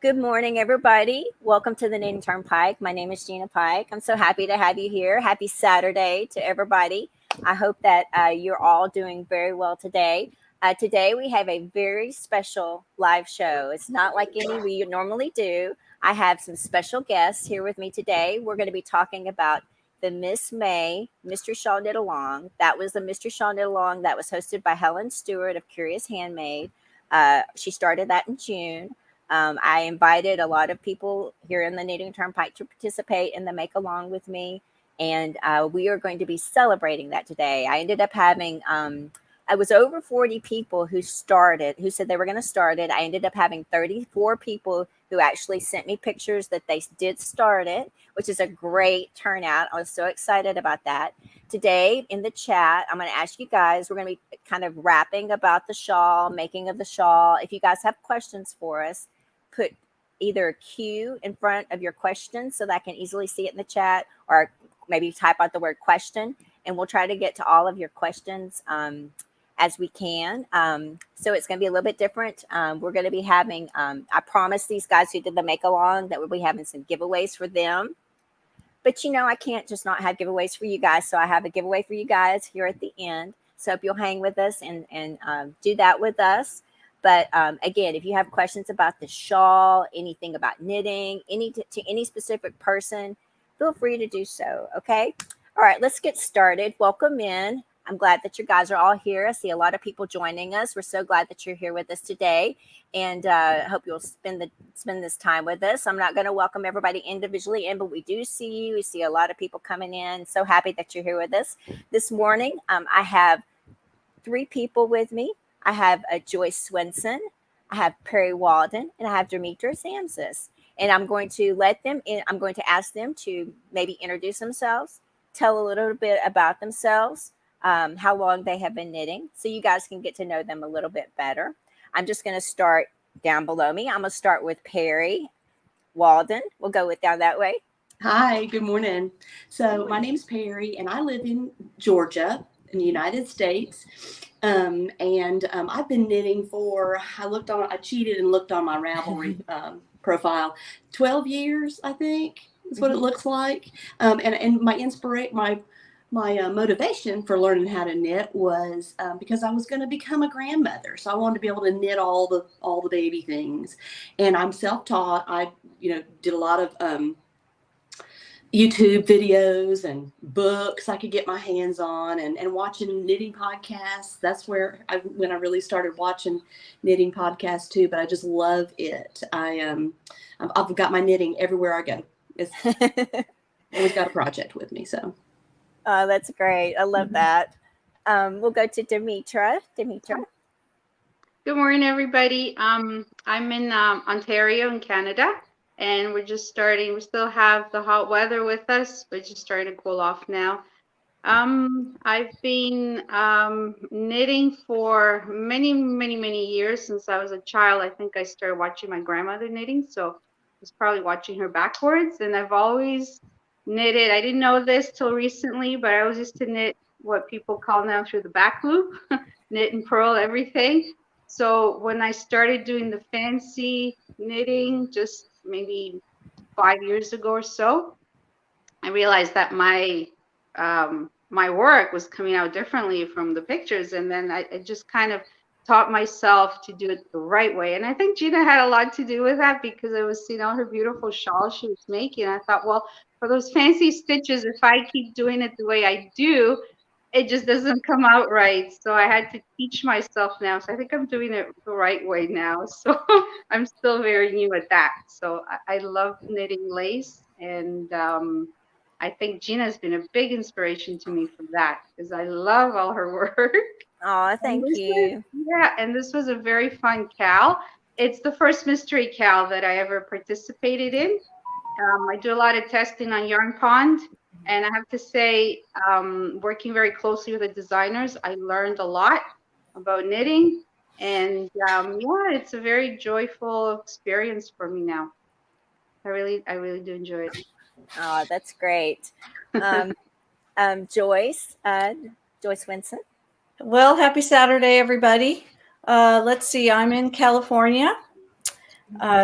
Good morning, everybody. Welcome to the KnittingTurnPike. My name is Gina Pike. I'm so happy to have you here. Happy Saturday to everybody. I hope that you're all doing very well today. Today we have a very special live show. It's not like any we normally do. I have some special guests here with me today. We're going to be talking about the Miss May Mystery Shawl Knit Along. That was the Mystery Shawl Knit Along that was hosted by Helen Stewart of Curious Handmade. She started that in June. I invited a lot of people here in the KnittingTurnPike to participate in the make along with me. And we are going to be celebrating that today. I ended up having, I was over 40 people who said they were going to start it. I ended up having 34 people who actually sent me pictures that they did start it, which is a great turnout. I was so excited about that. Today in the chat, I'm going to ask you guys, we're going to be kind of rapping about the shawl, making of the shawl. If you guys have questions for us, put either a Q in front of your question so that I can easily see it in the chat, or maybe type out the word question, and we'll try to get to all of your questions as we can. So it's going to be a little bit different. We're going to be having, I promised these guys who did the make along that we'll be having some giveaways for them. But you know, I can't just not have giveaways for you guys. So I have a giveaway for you guys here at the end. So if you'll hang with us and do that with us. But again, if you have questions about the shawl, anything about knitting, to any specific person, feel free to do so. Okay. All right, let's get started. Welcome in. I'm glad that you guys are all here. I see a lot of people joining us. We're so glad that you're here with us today, and hope you'll spend this time with us. I'm not going to welcome everybody individually in, but we do see you. We see a lot of people coming in. So happy that you're here with us this morning. I have 3 people with me. I have Joyce Swenson, I have Perry Walden, and I have Demetra Samsis. And I'm going to let them in. I'm going to ask them to maybe introduce themselves, tell a little bit about themselves, how long they have been knitting, so you guys can get to know them a little bit better. I'm just going to start down below me. I'm going to start with Perry Walden. We'll go with down that way. Hi, good morning. So my name is Perry, and I live in Georgia in the United States. I've been knitting for, I cheated and looked on my Ravelry profile, 12 years, I think is what it looks like. And my motivation for learning how to knit was because I was going to become a grandmother. So I wanted to be able to knit all the baby things. And I'm self-taught. I, did a lot of YouTube videos and books I could get my hands on, and watching knitting podcasts. That's when I really started watching knitting podcasts too. But I just love it. I've got my knitting everywhere I go. It's always got a project with me. So. Oh, that's great. I love that. We'll go to Demetra. Demetra. Good morning, everybody. I'm in Ontario in Canada. And we're just starting. We still have the hot weather with us. We're just starting to cool off now. I've been knitting for many years. Since I was a child. I think I started watching my grandmother knitting, so I was probably watching her backwards. And I've always knitted. I didn't know this till recently, but I always used to knit what people call now through the back loop, knit and purl everything. So when I started doing the fancy knitting, just maybe 5 years ago or so, I realized that my work was coming out differently from the pictures, and then I just kind of taught myself to do it the right way. And I think Gina had a lot to do with that, because I was seeing all her beautiful shawls she was making. I thought, well, for those fancy stitches, if I keep doing it the way I do, it just doesn't come out right. So I had to teach myself now. So I think I'm doing it the right way now. So I'm still very new at that. So I love knitting lace. And I think Gina's been a big inspiration to me for that, because I love all her work. Oh, thank you. And this was a very fun KAL. It's the first mystery KAL that I ever participated in. I do a lot of testing on Yarn Pond. And I have to say, working very closely with the designers, I learned a lot about knitting. And it's a very joyful experience for me now. I really do enjoy it. Oh, that's great. Joyce Winston. Well, happy Saturday, everybody. Let's see, I'm in California.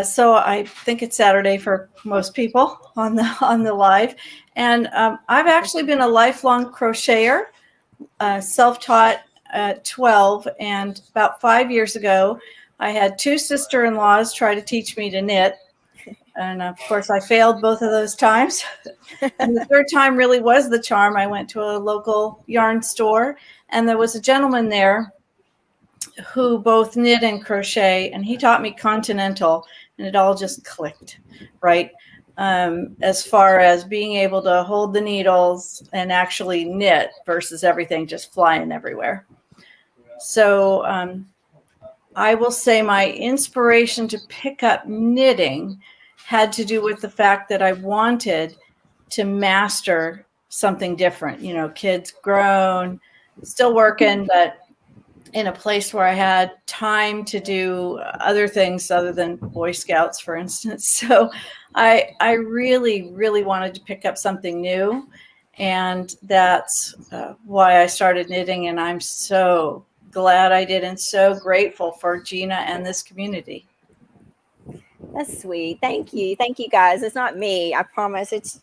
So I think it's Saturday for most people on the live, and I've actually been a lifelong crocheter, self-taught at 12, and about 5 years ago, I had two sister-in-laws try to teach me to knit, and of course I failed both of those times. And the third time really was the charm. I went to a local yarn store, and there was a gentleman there who both knit and crochet, and he taught me continental, and it all just clicked, right? As far as being able to hold the needles and actually knit versus everything just flying everywhere. So I will say my inspiration to pick up knitting had to do with the fact that I wanted to master something different. You know, kids grown, still working, but in a place where I had time to do other things other than Boy Scouts, for instance. So I really, really wanted to pick up something new. And that's why I started knitting. And I'm so glad I did and so grateful for Gina and this community. That's sweet. Thank you. Thank you guys. It's not me. I promise. It's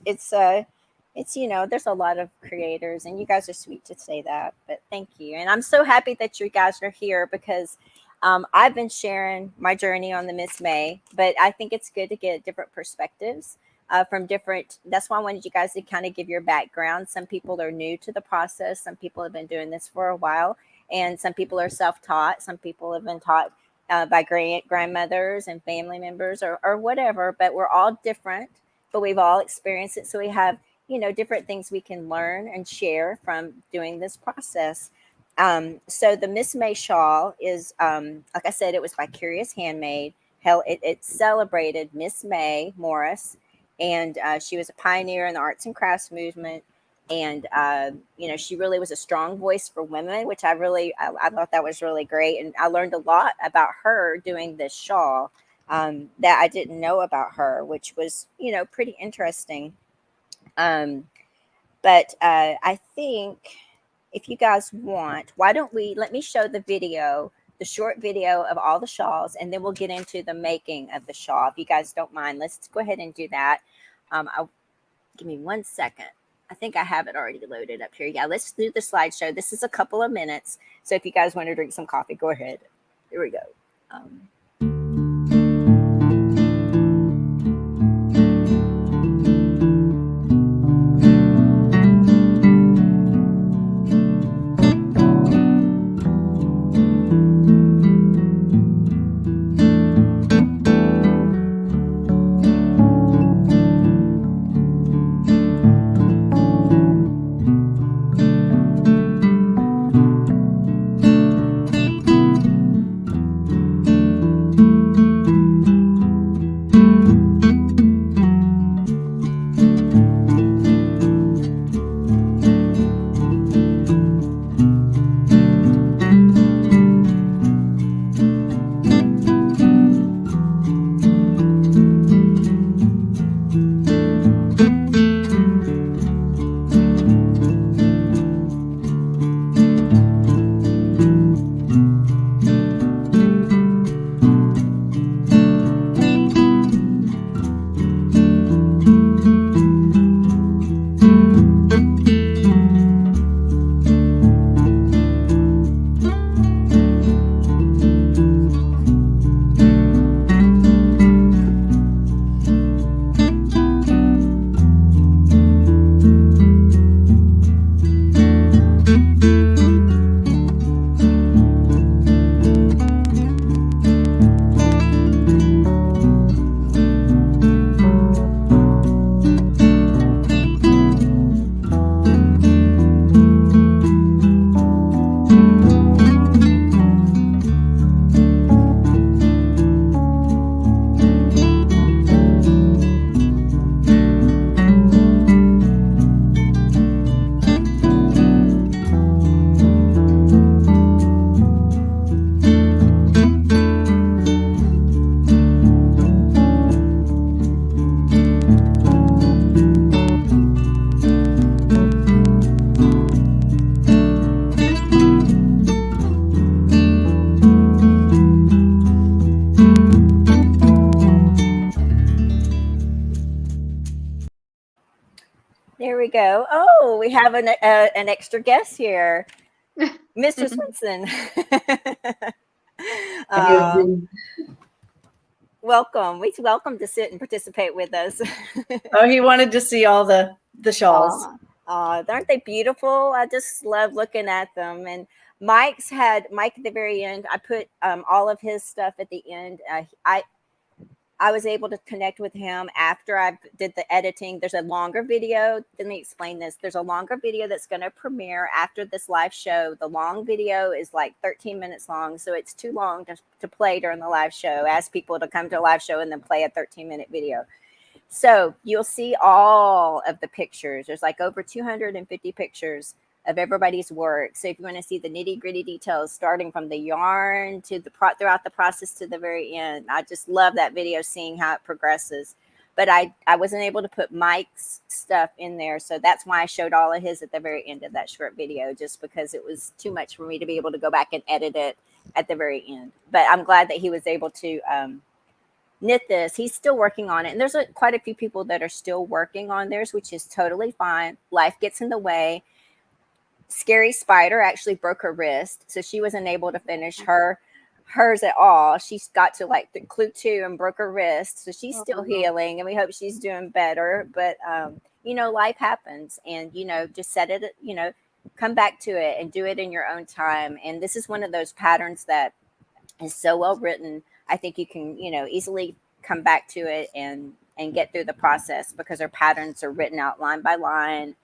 you know, there's a lot of creators and you guys are sweet to say that, but thank you. And I'm so happy that you guys are here because I've been sharing my journey on the Miss May, but I think it's good to get different perspectives from different. That's why I wanted you guys to kind of give your background. Some people are new to the process. Some people have been doing this for a while, and some people are self-taught. Some people have been taught by grandmothers and family members or whatever, but we're all different, but we've all experienced it. So we have, you know, different things we can learn and share from doing this process. So the Miss May shawl is, like I said, it was by Curious Handmade. It celebrated Miss May Morris, and she was a pioneer in the arts and crafts movement. And, you know, she really was a strong voice for women, which I thought that was really great. And I learned a lot about her doing this shawl that I didn't know about her, which was, you know, pretty interesting. But I think if you guys want, why don't let me show the video, the short video of all the shawls, and then we'll get into the making of the shawl. If you guys don't mind, let's go ahead and do that. Give me 1 second. I think I have it already loaded up here. Yeah, let's do the slideshow. This is a couple of minutes. So if you guys want to drink some coffee, go ahead. Here we go. There we go. Oh, we have an extra guest here, Mr. Swinson. Welcome. We welcome to sit and participate with us. Oh, he wanted to see all the shawls. Aren't they beautiful? I just love looking at them. And Mike at the very end. I put all of his stuff at the end. I was able to connect with him after I did the editing. There's a longer video. Let me explain this. There's a longer video that's going to premiere after this live show. The long video is like 13 minutes long, so it's too long to play during the live show. Ask people to come to a live show and then play a 13-minute video. So you'll see all of the pictures. There's like over 250 pictures of everybody's work. So if you want to see the nitty gritty details, starting from the yarn to throughout the process to the very end, I just love that video, seeing how it progresses. But I wasn't able to put Mike's stuff in there. So that's why I showed all of his at the very end of that short video, just because it was too much for me to be able to go back and edit it at the very end. But I'm glad that he was able to knit this. He's still working on it. And there's quite a few people that are still working on theirs, which is totally fine. Life gets in the way. Scary Spider actually broke her wrist, so she wasn't able to finish hers at all. She's got to like the clue 2 and broke her wrist, so she's still healing, and we hope she's doing better. But you know, life happens, and you know, just set it, you know, come back to it and do it in your own time. And this is one of those patterns that is so well written. I think you can, you know, easily come back to it and get through the process, because our patterns are written out line by line,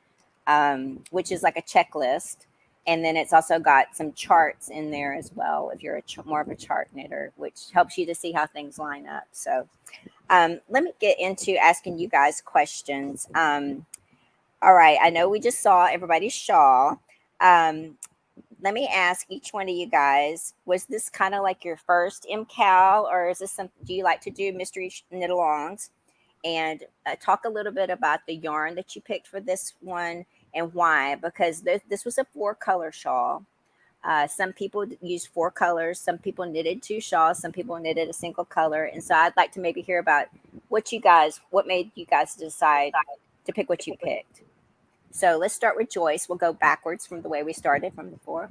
which is like a checklist. And then it's also got some charts in there as well, if you're more of a chart knitter, which helps you to see how things line up. So let me get into asking you guys questions. All right, I know we just saw everybody's shawl. Let me ask each one of you guys, was this kind of like your first MKAL, or is this something, do you like to do mystery knit alongs? And talk a little bit about the yarn that you picked for this one and why, because this was a 4-color shawl. Some people used 4 colors. Some people knitted 2 shawls. Some people knitted a single color. And so I'd like to maybe hear about what made you guys decide to pick what you picked. So let's start with Joyce. We'll go backwards from the way we started from before.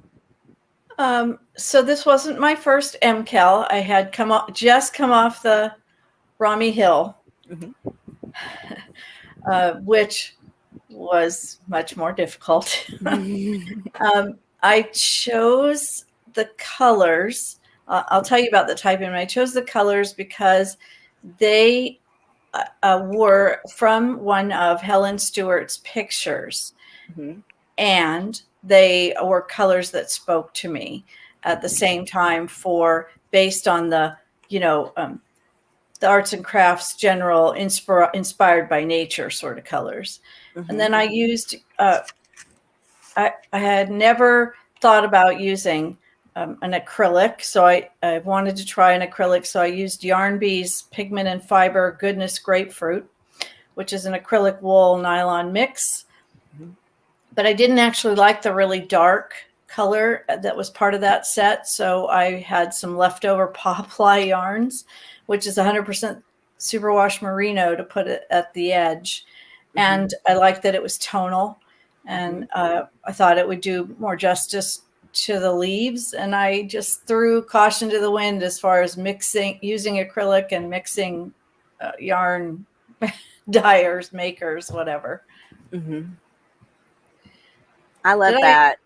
So this wasn't my first MKAL. I had just come off the Rami Hill. Which was much more difficult. I chose the colors. I'll tell you about the typing. I chose the colors because they were from one of Helen Stewart's pictures. And they were colors that spoke to me at the same time, based on the, you know, the arts and crafts general inspired by nature sort of colors. And then I used, I had never thought about using an acrylic. So I wanted to try an acrylic. So I used Yarn Bee's Pigment and Fiber Goodness Grapefruit, which is an acrylic wool nylon mix. But I didn't actually like the really dark color that was part of that set. So I had some leftover Poplar yarns, which is 100% superwash merino, to put it at the edge. And I liked that it was tonal, and I thought it would do more justice to the leaves. And I just threw caution to the wind as far as using acrylic and mixing yarn dyers, makers, whatever. I love that.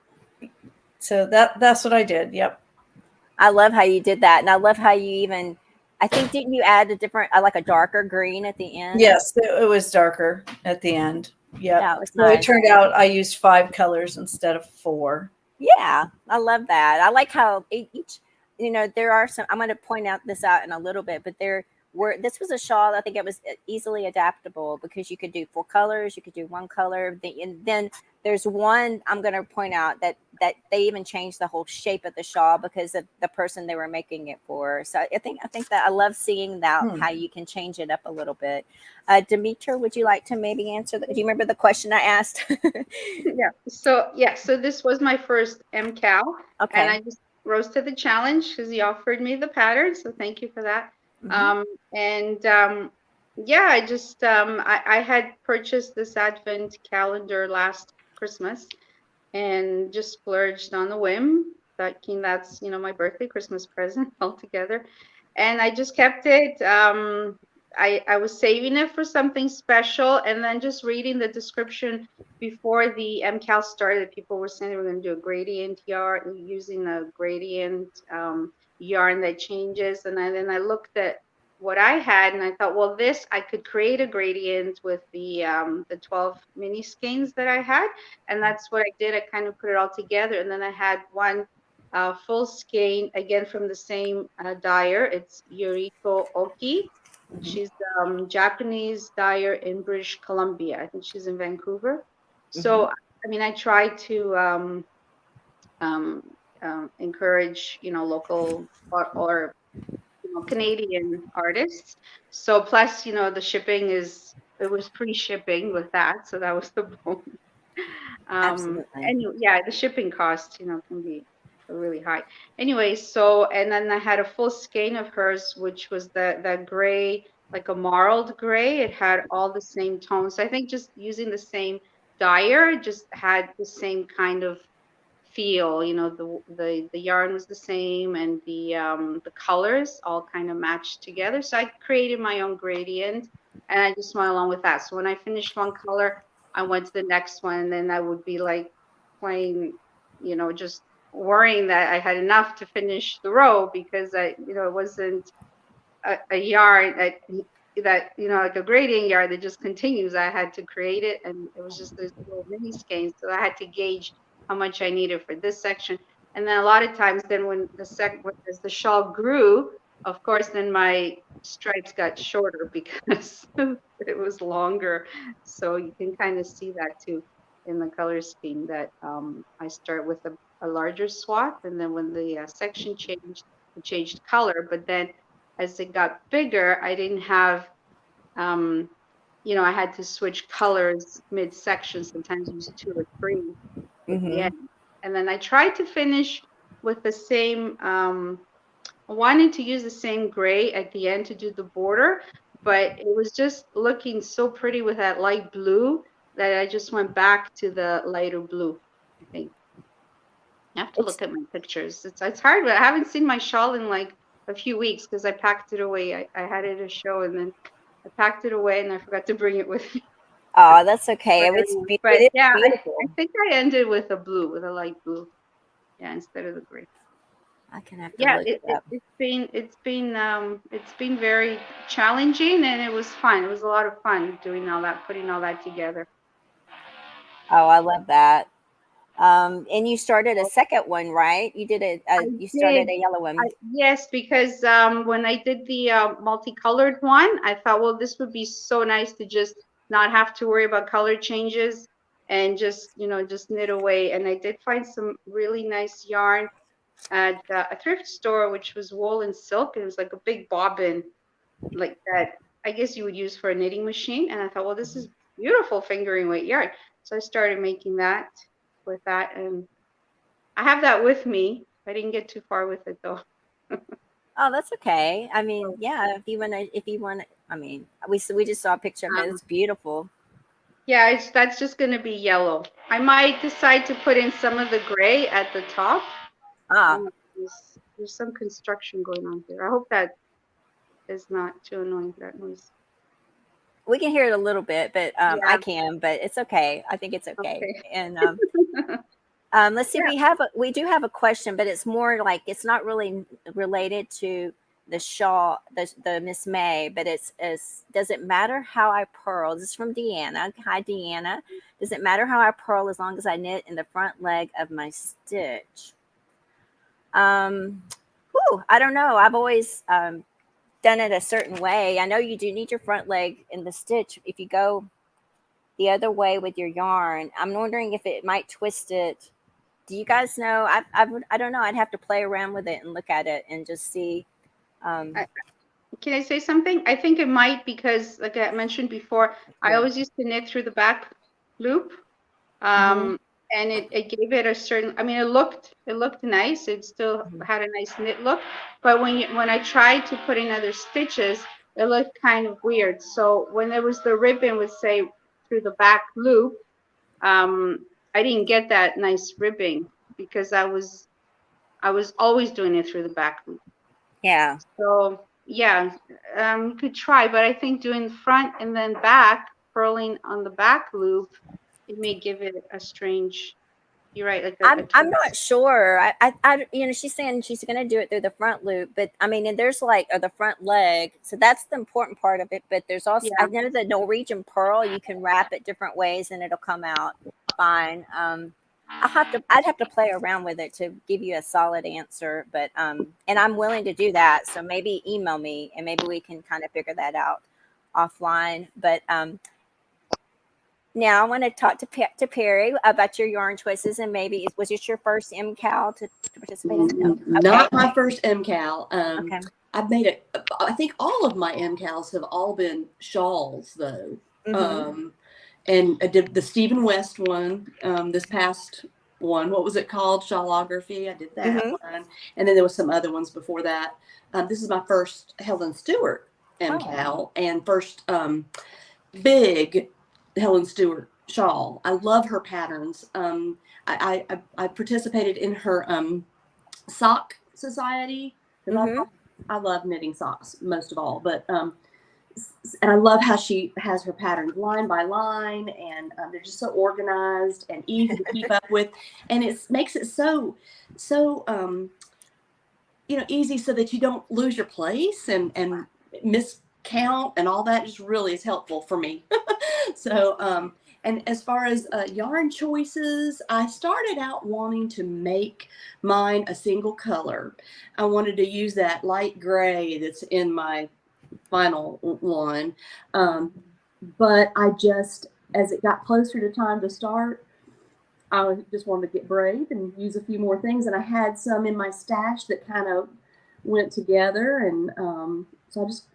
So that's what I did. Yep. I love how you did that. And I love how you even, I think, didn't you add a different, like a darker green at the end? Yes, it was darker at the end. Yeah. That was nice. So it turned out I used 5 colors instead of 4. Yeah, I love that. I like how each, you know, there are some, I'm going to point this out in a little bit, but this was a shawl. I think it was easily adaptable, because you could do 4 colors, you could do 1 color. And then there's one I'm going to point out that they even changed the whole shape of the shawl because of the person they were making it for. So I think that I love seeing that, how you can change it up a little bit. Demetra, would you like to maybe answer that? Do you remember the question I asked? So this was my first MKAL. Okay. And I just rose to the challenge because he offered me the pattern. So thank you for that. Yeah, I just I had purchased this Advent calendar last Christmas and just splurged on a whim. Thinking that's, you know, my birthday Christmas present altogether. And I just kept it. I was saving it for something special, and then just reading the description before the MCAL started, people were saying they were going to do a gradient yarn using a gradient yarn that changes. And then I looked at what I had, and I thought, well, this I could create a gradient with the 12 mini skeins that I had, and that's what I did. I kind of put it all together, and then I had one full skein again from the same dyer. It's Yoriko Oki. Mhm. She's Japanese dyer in British Columbia. I think she's in Vancouver. Mhm. So I mean, I try to um, encourage, you know, local or you know, Canadian artists. So plus, you know, the shipping it was free shipping with that, so that was the bonus. Absolutely. And yeah, the shipping cost, you know, can be really high. Anyway, so and then I had a full skein of hers, which was that gray, like a marled gray. It had all the same tones. So I think just using the same dyer just had the same kind of feel. You know, the yarn was the same, and the colors all kind of matched together. So I created my own gradient, and I just went along with that. So when I finished one color, I went to the next one, and then I would be like playing, you know, just worrying that I had enough to finish the row, because you know, it wasn't a yarn that, you know, like a gradient yarn that just continues. I had to create it, and it was just this little mini skein. So I had to gauge how much I needed for this section. And then a lot of times, then when as the shawl grew, of course, then my stripes got shorter because it was longer. So you can kind of see that too in the color scheme, that I start with a larger swath, and then when the section changed, it changed color. But then as it got bigger, I didn't have, um, you know, I had to switch colors mid-section, sometimes use two or three at the Mhm. end. And then I tried to finish with the same, I wanted to use the same gray at the end to do the border, but it was just looking so pretty with that light blue that I just went back to the lighter blue, I think. I have to It's look at my pictures. It's hard, but I haven't seen my shawl in like a few weeks because I packed it away. I had it at a show, and then I packed it away, and I forgot to bring it with me. oh, that's okay. But It's anyway, it but is yeah, I beautiful. think I ended with a blue, with a light blue. Yeah, instead of the gray. I can have to Yeah, look it up. it's been very challenging, and it was fun. It was a lot of fun doing all that, putting all that together. Oh, I love that. And you started a second one, right? You did I you started did. a yellow one. Yes, because when I did the multicolored one, I thought, well, this would be so nice to just not have to worry about color changes and just, you know, just knit away. And I did find some really nice yarn at a thrift store, which was wool and silk. It was like a big bobbin, like that I guess you would use for a knitting machine. And I thought, well, this is beautiful fingering weight yarn. So I started making that with that, and I have that with me. I didn't get too far with it though. Oh, that's okay. I mean, So, yeah, if you want to, I mean, we just saw a picture of it. It's beautiful. yeah, that's just gonna be yellow. I might decide to put in some of the gray at the top. Ah, There's some construction going on here. I hope that is not too annoying, that noise. we can hear it a little bit, but I Yeah, can, but it's okay. I think it's okay. okay. And let's see, Yeah, we do have a question, but it's more like it's not really related to the shawl, the Miss May, but it's does it matter how I purl? This is from Deanna. Hi, Deanna. Does it matter how I purl as long as I knit in the front leg of my stitch? I don't know. I've always done it a certain way. I know you do need your front leg in the stitch. If you go the other way with your yarn, I'm wondering if it might twist it. Do you guys know? I don't know. I'd have to play around with it and look at it and just see. Um, I, can I say something? I think it might, because, like I mentioned before, I yeah. always used to knit through the back loop. Mm-hmm. And it gave it a certain, I mean, it looked nice. It still Mm-hmm. had a nice knit look. But when I tried to put in other stitches, it looked kind of weird. So when it was the ribbon would say through the back loop, I didn't get that nice ribbing because I was always doing it through the back loop. Yeah. So yeah, you could try, but I think doing front and then back, purling on the back loop, it may give it a strange. You're right, like a I'm not twist. sure. She's saying she's going to do it through the front loop, but I mean, and there's like the front leg, so that's the important part of it. But there's also, I Yeah. know the Norwegian pearl, you can wrap it different ways and it'll come out fine. I'd have to play around with it to give you a solid answer, but and I'm willing to do that. So maybe email me and maybe we can kind of figure that out offline. But now I want to talk to Perry about your yarn choices, and maybe was it your first MKAL to participate in? Okay. Not my first MKAL. Okay. I've made it. I think all of my MKALs have all been shawls, though. Mm-hmm. And I did the Stephen West one, this past one. What was it called? Shawlography. I did that one, and then there was some other ones before that. This is my first Helen Stewart MKAL and first big Helen Stewart shawl. I love her patterns. I participated in her sock society. I love knitting socks most of all, but and I love how she has her patterns line by line, and they're just so organized and easy to keep up with, and it makes it so easy so that you don't lose your place and miscount and all that. Just really is helpful for me. So and as far as yarn choices, I started out wanting to make mine a single color. I wanted to use that light gray that's in my final one. But I just, as it got closer to time to start, I just wanted to get brave and use a few more things. And I had some in my stash that kind of went together. And so I just,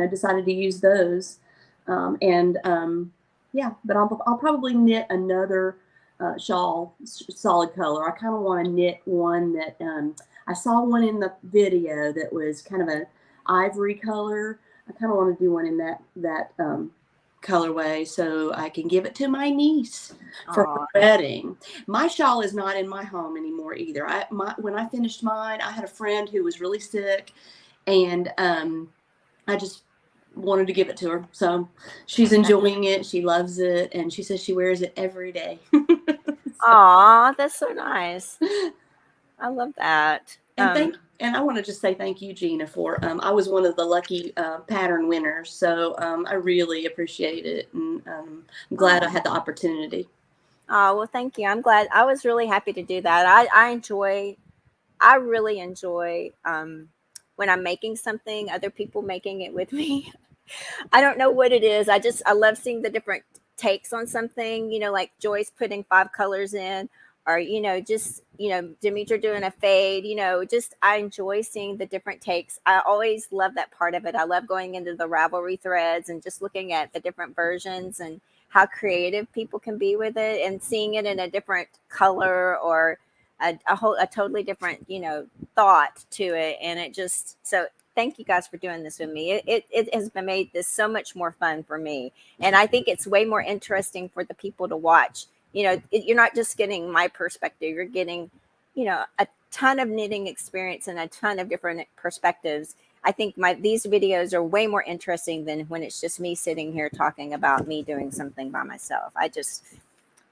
decided to use those. Yeah, but I'll probably knit another shawl solid color. I kind of want to knit one that I saw one in the video that was kind of an ivory color. I kind of want to do one in that colorway so I can give it to my niece for her wedding. My shawl is not in my home anymore either. When I finished mine, I had a friend who was really sick, and I just wanted to give it to her. So she's enjoying it. She loves it, and she says she wears it every day. Aw, that's so nice. I love that. And I want to just say thank you, Gina, for I was one of the lucky pattern winners. So I really appreciate it, and I'm glad I had the opportunity. Oh, well, thank you. I'm glad. I was really happy to do that. I really enjoy when I'm making something, other people making it with me. I don't know what it is. I love seeing the different takes on something, like Joyce putting 5 colors in, or, just, Demetra doing a fade, I enjoy seeing the different takes. I always love that part of it. I love going into the Ravelry threads and just looking at the different versions and how creative people can be with it, and seeing it in a different color or a totally different, thought to it. And it just, so thank you guys for doing this with me. It has been made this so much more fun for me. And I think it's way more interesting for the people to watch. You're not just getting my perspective, you're getting, a ton of knitting experience and a ton of different perspectives. I think these videos are way more interesting than when it's just me sitting here talking about me doing something by myself.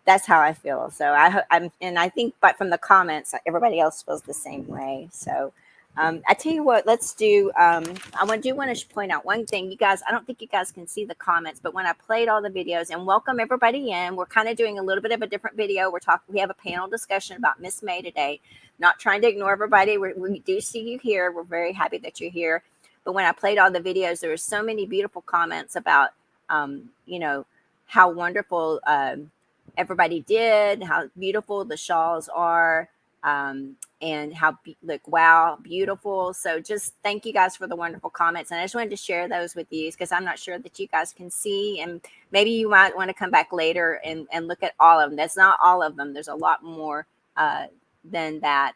That's how I feel. So I think, but from the comments, everybody else feels the same way. So I tell you what, let's do, I want to point out one thing, you guys. I don't think you guys can see the comments, but when I played all the videos, and welcome everybody in, we're kind of doing a little bit of a different video. We have a panel discussion about Miss May today. Not trying to ignore everybody. We do see you here. We're very happy that you're here. But when I played all the videos, there were so many beautiful comments about, how wonderful everybody did, how beautiful the shawls are, and how wow, beautiful. So just thank you guys for the wonderful comments, and I just wanted to share those with you because I'm not sure that you guys can see, and maybe you might want to come back later and look at all of them. That's not all of them. There's a lot more than that.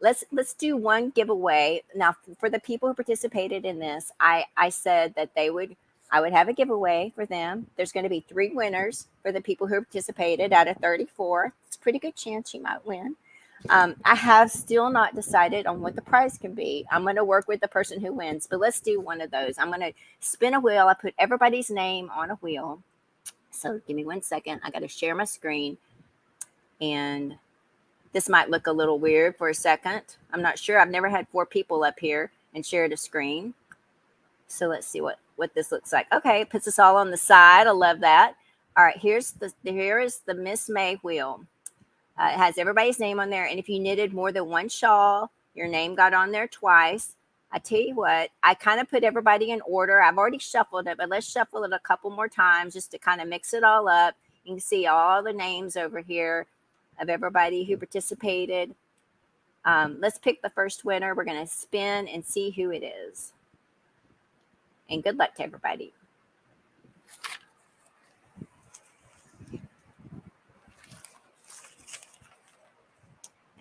let's do one giveaway. Now, for the people who participated in this, I said that I would have a giveaway for them. There's going to be 3 winners for the people who participated out of 34. It's a pretty good chance you might win. I have still not decided on what the prize can be. I'm going to work with the person who wins, but let's do one of those. I'm going to spin a wheel. I put everybody's name on a wheel. So give me 1 second. I got to share my screen. And this might look a little weird for a second. I'm not sure. I've never had 4 people up here and shared a screen. So let's see what this looks like. Okay, it puts us all on the side. I love that. All right, here is the Miss May wheel. It has everybody's name on there. And if you knitted more than 1 shawl, your name got on there twice. I tell you what, I kind of put everybody in order. I've already shuffled it, but let's shuffle it a couple more times just to kind of mix it all up. You can see all the names over here of everybody who participated. Let's pick the first winner. We're going to spin and see who it is. And good luck to everybody.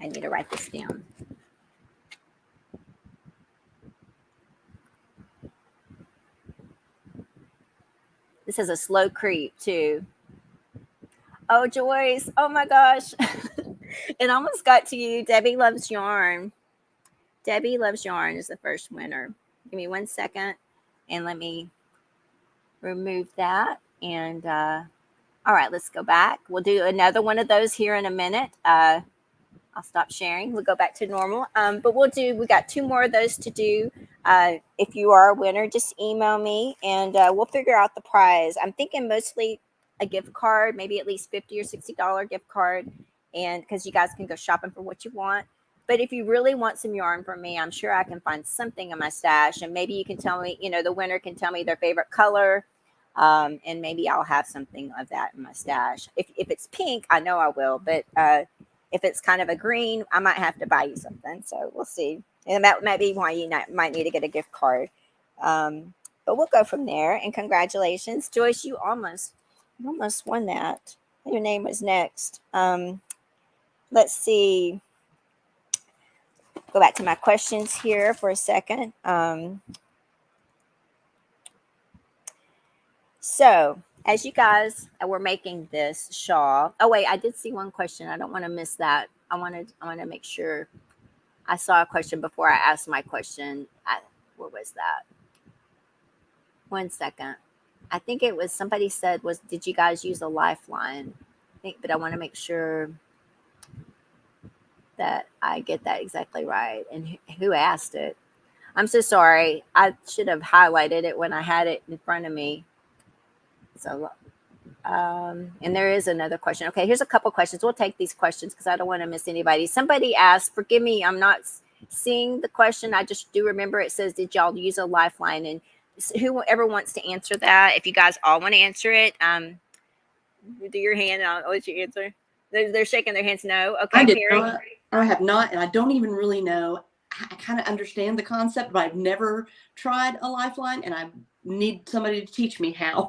I need to write this down. This is a slow creep too. Oh, Joyce. Oh my gosh. It almost got to you. Debbie Loves Yarn. Debbie Loves Yarn is the first winner. Give me 1 second and let me remove that. And all right, let's go back. We'll do another one of those here in a minute. I'll stop sharing. We'll go back to normal. But we got 2 more of those to do. If you are a winner, just email me and we'll figure out the prize. I'm thinking mostly a gift card, maybe at least $50 or $60 gift card. And because you guys can go shopping for what you want. But if you really want some yarn from me, I'm sure I can find something in my stash. And maybe you can tell me, the winner can tell me their favorite color. And maybe I'll have something of that in my stash. If it's pink, I know I will. But if it's kind of a green, I might have to buy you something. So we'll see. And that might be why you might need to get a gift card. But we'll go from there. And congratulations. Joyce, you almost won that. Your name was next. Let's see. Go back to my questions here for a second. So as you guys were making this shawl, oh wait, I did see one question. I don't want to miss that. I want to make sure I saw a question before I asked my question. What was that? 1 second. I think it was somebody said did you guys use a lifeline? But I want to make sure that I get that exactly right. And who asked it? I'm so sorry. I should have highlighted it when I had it in front of me. So, and there is another question. Okay, here's a couple questions. We'll take these questions because I don't want to miss anybody. Somebody asked, forgive me, I'm not seeing the question. I just do remember it says, did y'all use a lifeline? And whoever wants to answer that, if you guys all want to answer it, do your hand and I'll let you answer. They're shaking their hands no. Okay, Carrie. I have not, and I don't even really know. I kind of understand the concept, but I've never tried a lifeline, and I need somebody to teach me how.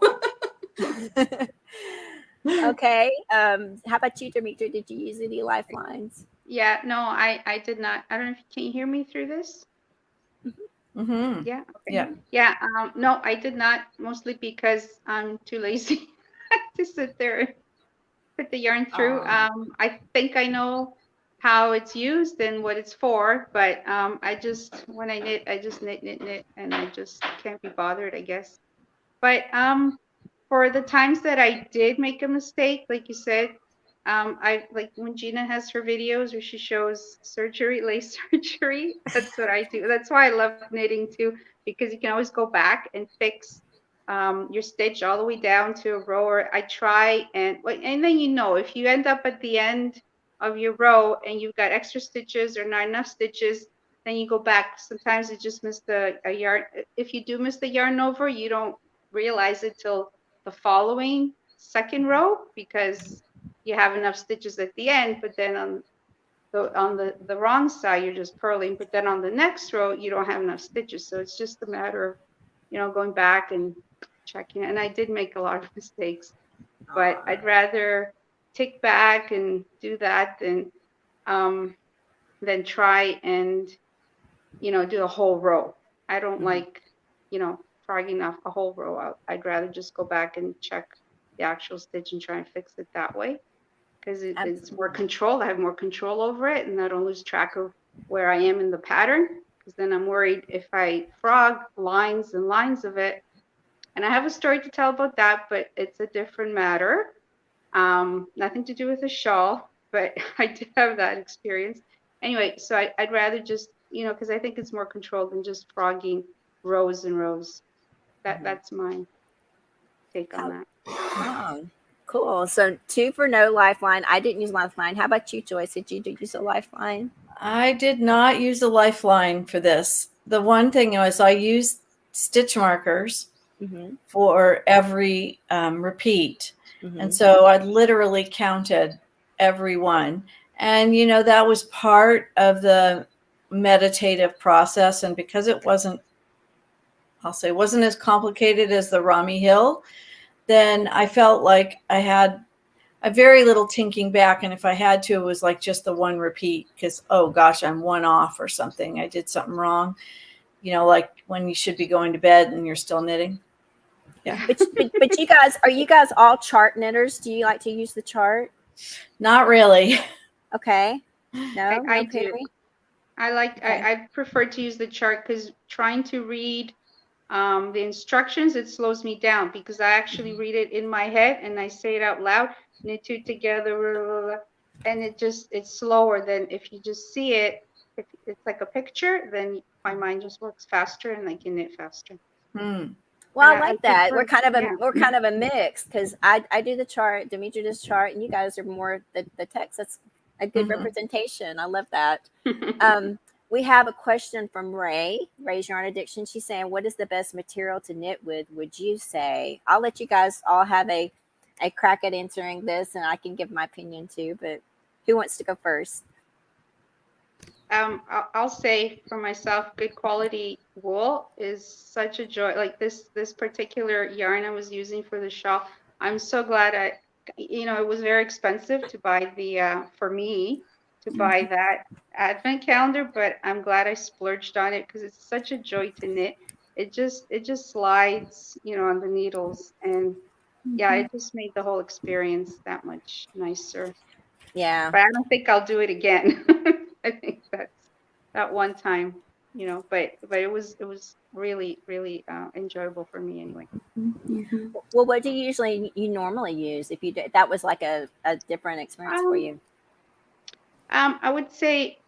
Okay. How about you, Demetria? Did you use any lifelines? Yeah, no, I did not. I don't know if can you hear me through this? Mm-hmm. Yeah. Yeah. Yeah. No, I did not. Mostly because I'm too lazy to sit there and put the yarn through. I think I know how it's used and what it's for, but when I knit, I just knit, and I just can't be bothered, I guess. But for the times that I did make a mistake, like you said, I like when Gina has her videos where she shows surgery, lace surgery. That's what I do. That's why I love knitting too, because you can always go back and fix your stitch all the way down to a row. Or I try and then if you end up at the end of your row and you've got extra stitches or not enough stitches, then you go back. Sometimes you just missed a yarn. If you do miss the yarn over, you don't realize it till the following second row because you have enough stitches at the end, but then on the wrong side you're just purling, but then on the next row you don't have enough stitches. So it's just a matter of going back and checking. And I did make a lot of mistakes, but I'd rather tick back and do that than than try and, do a whole row. I don't Mhm. like, frogging off a whole row out. I'd rather just go back and check the actual stitch and try and fix it that way, because it's more control. I have more control over it, and I don't lose track of where I am in the pattern, because then I'm worried if I frog lines and lines of it. And I have a story to tell about that, but it's a different matter. Nothing to do with a shawl, but I did have that experience. Anyway, so I'd rather just, because I think it's more controlled than just frogging rows and rows. That's my take on that. Oh, cool. So 2 for no lifeline. I didn't use lifeline. How about you, Joyce? Did you use a lifeline? I did not use a lifeline for this. The one thing was I used stitch markers Mm-hmm. for every repeat. Mm-hmm. And so I literally counted every one. And, that was part of the meditative process. And because it wasn't as complicated as the Rami Hill, then I felt like I had a very little tinking back. And if I had to, it was like just the one repeat because, oh gosh, I'm one off or something. I did something wrong, like when you should be going to bed and you're still knitting. Yeah. But you guys, are you guys all chart knitters? Do you like to use the chart? Not really. Okay. No, I no, do. Perry? Okay. I prefer to use the chart, because trying to read the instructions, it slows me down, because I actually read it in my head and I say it out loud, knit 2 together, blah, blah, blah, and it's slower than if you just see it. If it's like a picture, then my mind just works faster and I can knit faster. Well, And I like that. We're kind of yeah. a mix, because I do the chart, Demetri does chart, and you guys are more the text. That's a good representation. I love that. We have a question from Ray. Ray's Yarn Addiction. She's saying, "What is the best material to knit with, would you say?" I'll let you guys all have a crack at answering this, and I can give my opinion too. But who wants to go first? I'll say for myself, good quality wool is such a joy. Like this particular yarn I was using for the shawl, I'm so glad it was very expensive to buy for me to buy that advent calendar, but I'm glad I splurged on it because it's such a joy to knit. It just slides, on the needles, and yeah, it just made the whole experience that much nicer. Yeah. But I don't think I'll do it again. I think that's that one time, but it was really, really enjoyable for me anyway. Well, what do you normally use if you did that was like a different experience for you? I would say,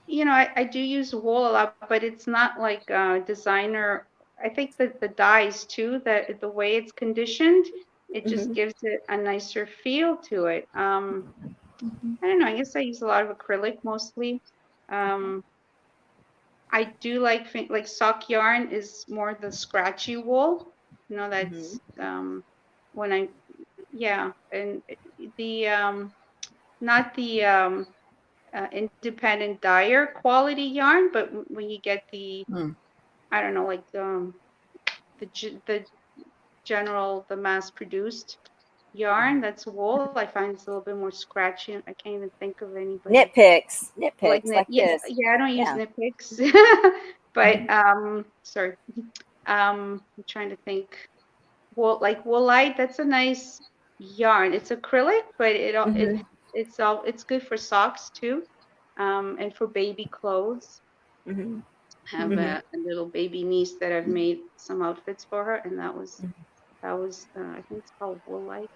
I do use wool a lot, but it's not like designer. I think that the dyes too, that the way it's conditioned, it just gives it a nicer feel to it. I don't know. I guess I use a lot of acrylic mostly. I do like sock yarn is more the scratchy wool. That's when I and the not the independent dyer quality yarn, but when you get the I don't know, like the general, the mass produced yarn that's wool, I find it's a little bit more scratchy. I can't even think of anybody. Knit picks like yeah, this. Yeah, I don't use knit picks, but sorry, I'm trying to think. Woolite, that's a nice yarn. It's acrylic, but it's good for socks too, and for baby clothes. I have a little baby niece that I've made some outfits for her, and that was I think it's called Woolite.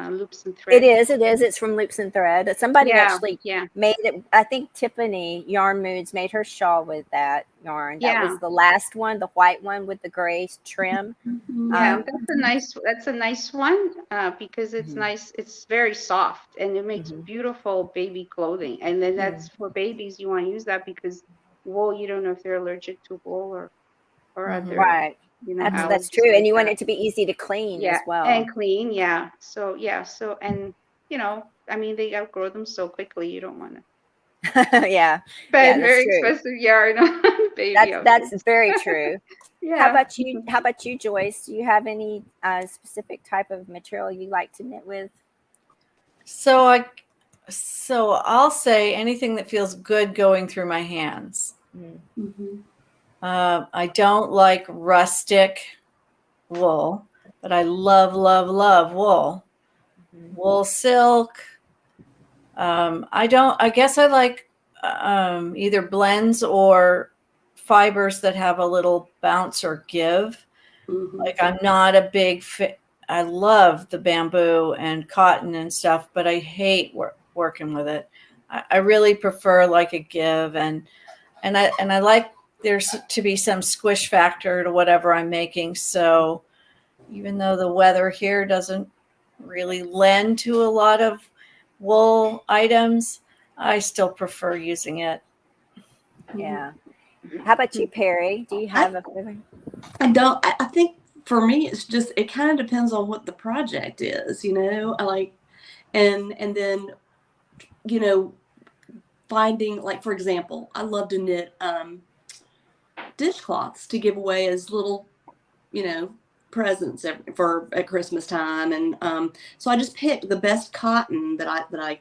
Loops and Thread. It is. It's from Loops and Thread. Somebody actually made it. I think Tiffany Yarn Moods made her shawl with that yarn. That was the last one, the white one with the gray trim. Yeah, that's a nice one because it's nice. It's very soft and it makes beautiful baby clothing. And then that's for babies. You want to use that because wool, you don't know if they're allergic to wool or other. Right. That's true. And you want it to be easy to clean as well. And clean, yeah. So and I mean, they outgrow them so quickly. You don't want to. Spend very expensive yarn on baby. That's very true. Yeah. How about you, Joyce? Do you have any specific type of material you like to knit with? So So I'll say anything that feels good going through my hands. Mm-hmm. I don't like rustic wool, but I love, love, love wool. Wool silk. I guess I like either blends or fibers that have a little bounce or give. Mm-hmm. Like I'm not a big I love the bamboo and cotton and stuff, but I hate working with it. I really prefer like a give and I like there's to be some squish factor to whatever I'm making. So even though the weather here doesn't really lend to a lot of wool items, I still prefer using it. Yeah. How about you, Perry? Do you have a favorite? I think for me, it's just, it kind of depends on what the project is, I like, and then, finding, like, for example, I love to knit dishcloths to give away as little, presents at Christmas time. And so I just picked the best cotton that I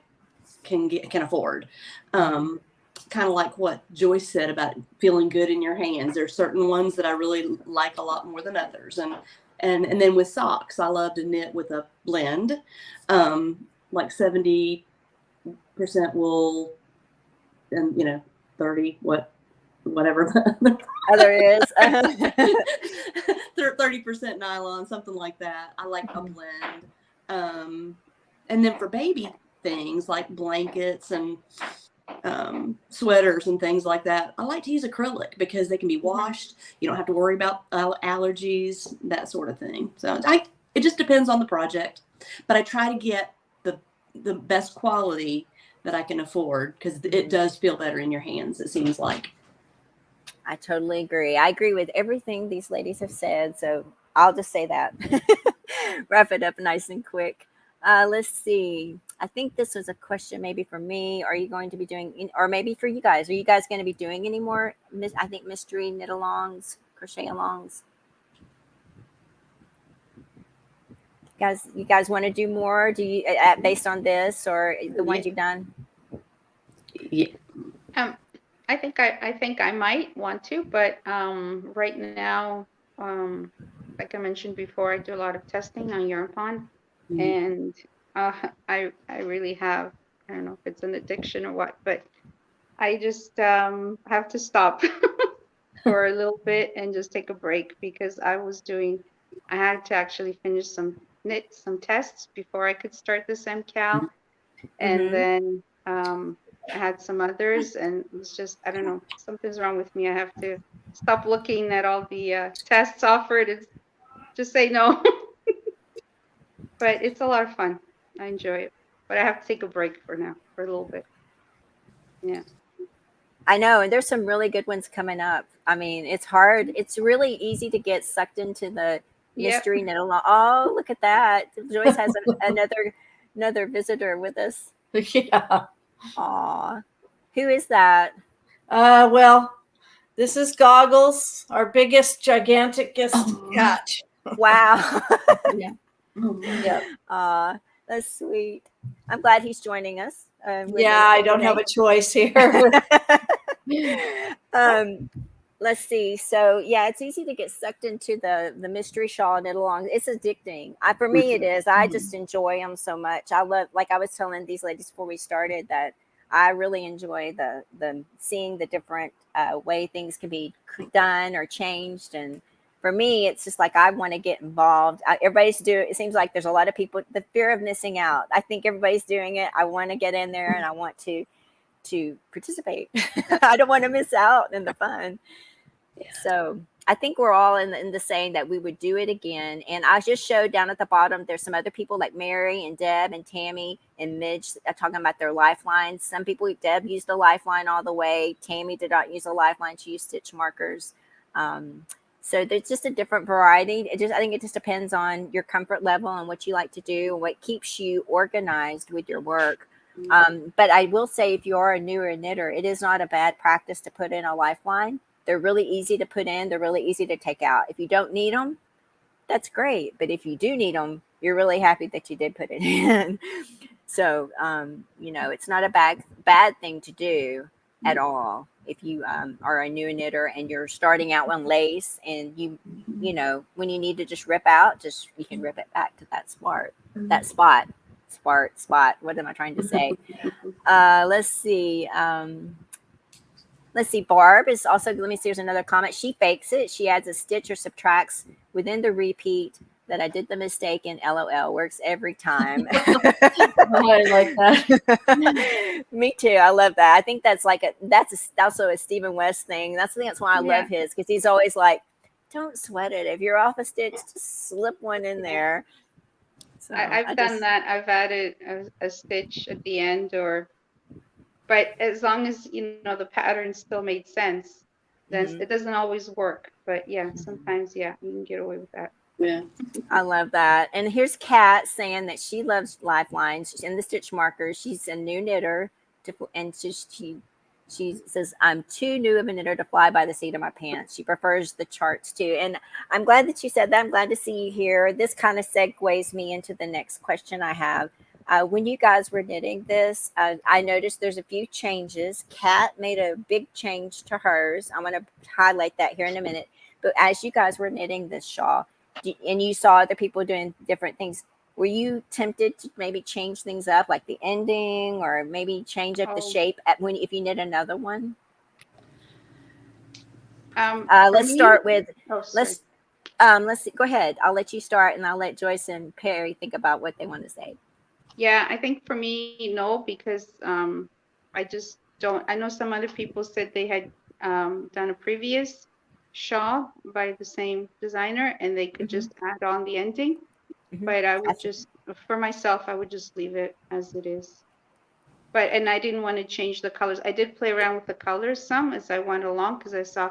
can afford. Kind of like what Joyce said about feeling good in your hands. There's certain ones that I really like a lot more than others. And then with socks, I love to knit with a blend, like 70% wool and 30 whatever the other is 30% nylon, something like that. I like a blend. And then for baby things like blankets and sweaters and things like that, I like to use acrylic because they can be washed. You don't have to worry about allergies, that sort of thing. So it just depends on the project, but I try to get the best quality that I can afford because it does feel better in your hands, it seems like. I totally agree. I agree with everything these ladies have said. So I'll just say that. Wrap it up nice and quick. Let's see. I think this was a question maybe for me. Are you going to be doing, or maybe for you guys, are you guys going to be doing any more, I think, mystery knit alongs, crochet alongs? You guys want to do more? Do you, based on this or the ones you've done? Yeah. I think I might want to, but right now, like I mentioned before, I do a lot of testing on Yarn Pond, and I really have, I don't know if it's an addiction or what, but I just have to stop for a little bit and just take a break because I had to actually finish some tests before I could start this MKAL, and then I had some others, and it was just, I don't know, something's wrong with me. I have to stop looking at all the tests offered and just say no. But it's a lot of fun. I enjoy it. But I have to take a break for now, for a little bit. Yeah. I know, and there's some really good ones coming up. I mean, it's hard. It's really easy to get sucked into the mystery knit along. Oh, look at that. Joyce has another visitor with us. Yeah. Aw. Who is that? Well, this is Goggles, our biggest gigantic catch. Wow. Yeah. Yeah. That's sweet. I'm glad he's joining us. I don't have a choice here. Let's see. So yeah, it's easy to get sucked into the mystery shawl knit along. It's addicting. For me, it is. I just enjoy them so much. I love, like I was telling these ladies before we started, that I really enjoy the seeing the different way things can be done or changed. And for me, it's just like I want to get involved. It seems like there's a lot of people, the fear of missing out. I think everybody's doing it. I want to get in there and I want to participate. I don't want to miss out in the fun. Yeah. So I think we're all in the saying that we would do it again. And I just showed down at the bottom, there's some other people like Mary and Deb and Tammy and Midge talking about their lifelines. Some people, Deb used a lifeline all the way. Tammy did not use a lifeline. She used stitch markers. So there's just a different variety. I think it just depends on your comfort level and what you like to do and what keeps you organized with your work. But I will say, if you are a newer knitter, it is not a bad practice to put in a lifeline. They're really easy to put in. They're really easy to take out. If you don't need them, that's great. But if you do need them, you're really happy that you did put it in. So, it's not a bad thing to do at all. If you are a new knitter and you're starting out on lace and when you need to just rip out, you can rip it back to that spot. What am I trying to say? Let's see. Barb is also, let me see, there's another comment. She fakes it. She adds a stitch or subtracts within the repeat that I did the mistake in. LOL. Works every time. I like that. Me too. I love that. I think that's also a Stephen West thing. That's why I love his, because he's always like, don't sweat it. If you're off a stitch, just slip one in there. So I've done that. I've added a stitch at the end, but as long as the pattern still made sense, then it doesn't always work. But yeah, sometimes you can get away with that. Yeah, I love that. And here's Kat saying that she loves lifelines and the stitch markers. She's a new knitter, and she says, I'm too new of a knitter to fly by the seat of my pants. She prefers the charts too. And I'm glad that you said that. I'm glad to see you here. This kind of segues me into the next question I have. When you guys were knitting this, I noticed there's a few changes. Kat made a big change to hers. I'm going to highlight that here in a minute. But as you guys were knitting this shawl, and you saw other people doing different things, were you tempted to maybe change things up, like the ending, or maybe change up the shape if you knit another one? Let's start with let's see. Go ahead. I'll let you start, and I'll let Joyce and Perry think about what they want to say. Yeah, I think for me, no, because I just don't. I know some other people said they had done a previous shawl by the same designer, and they could just add on the ending. But I would for myself, I would just leave it as it is. And I didn't want to change the colors. I did play around with the colors some as I went along, because I saw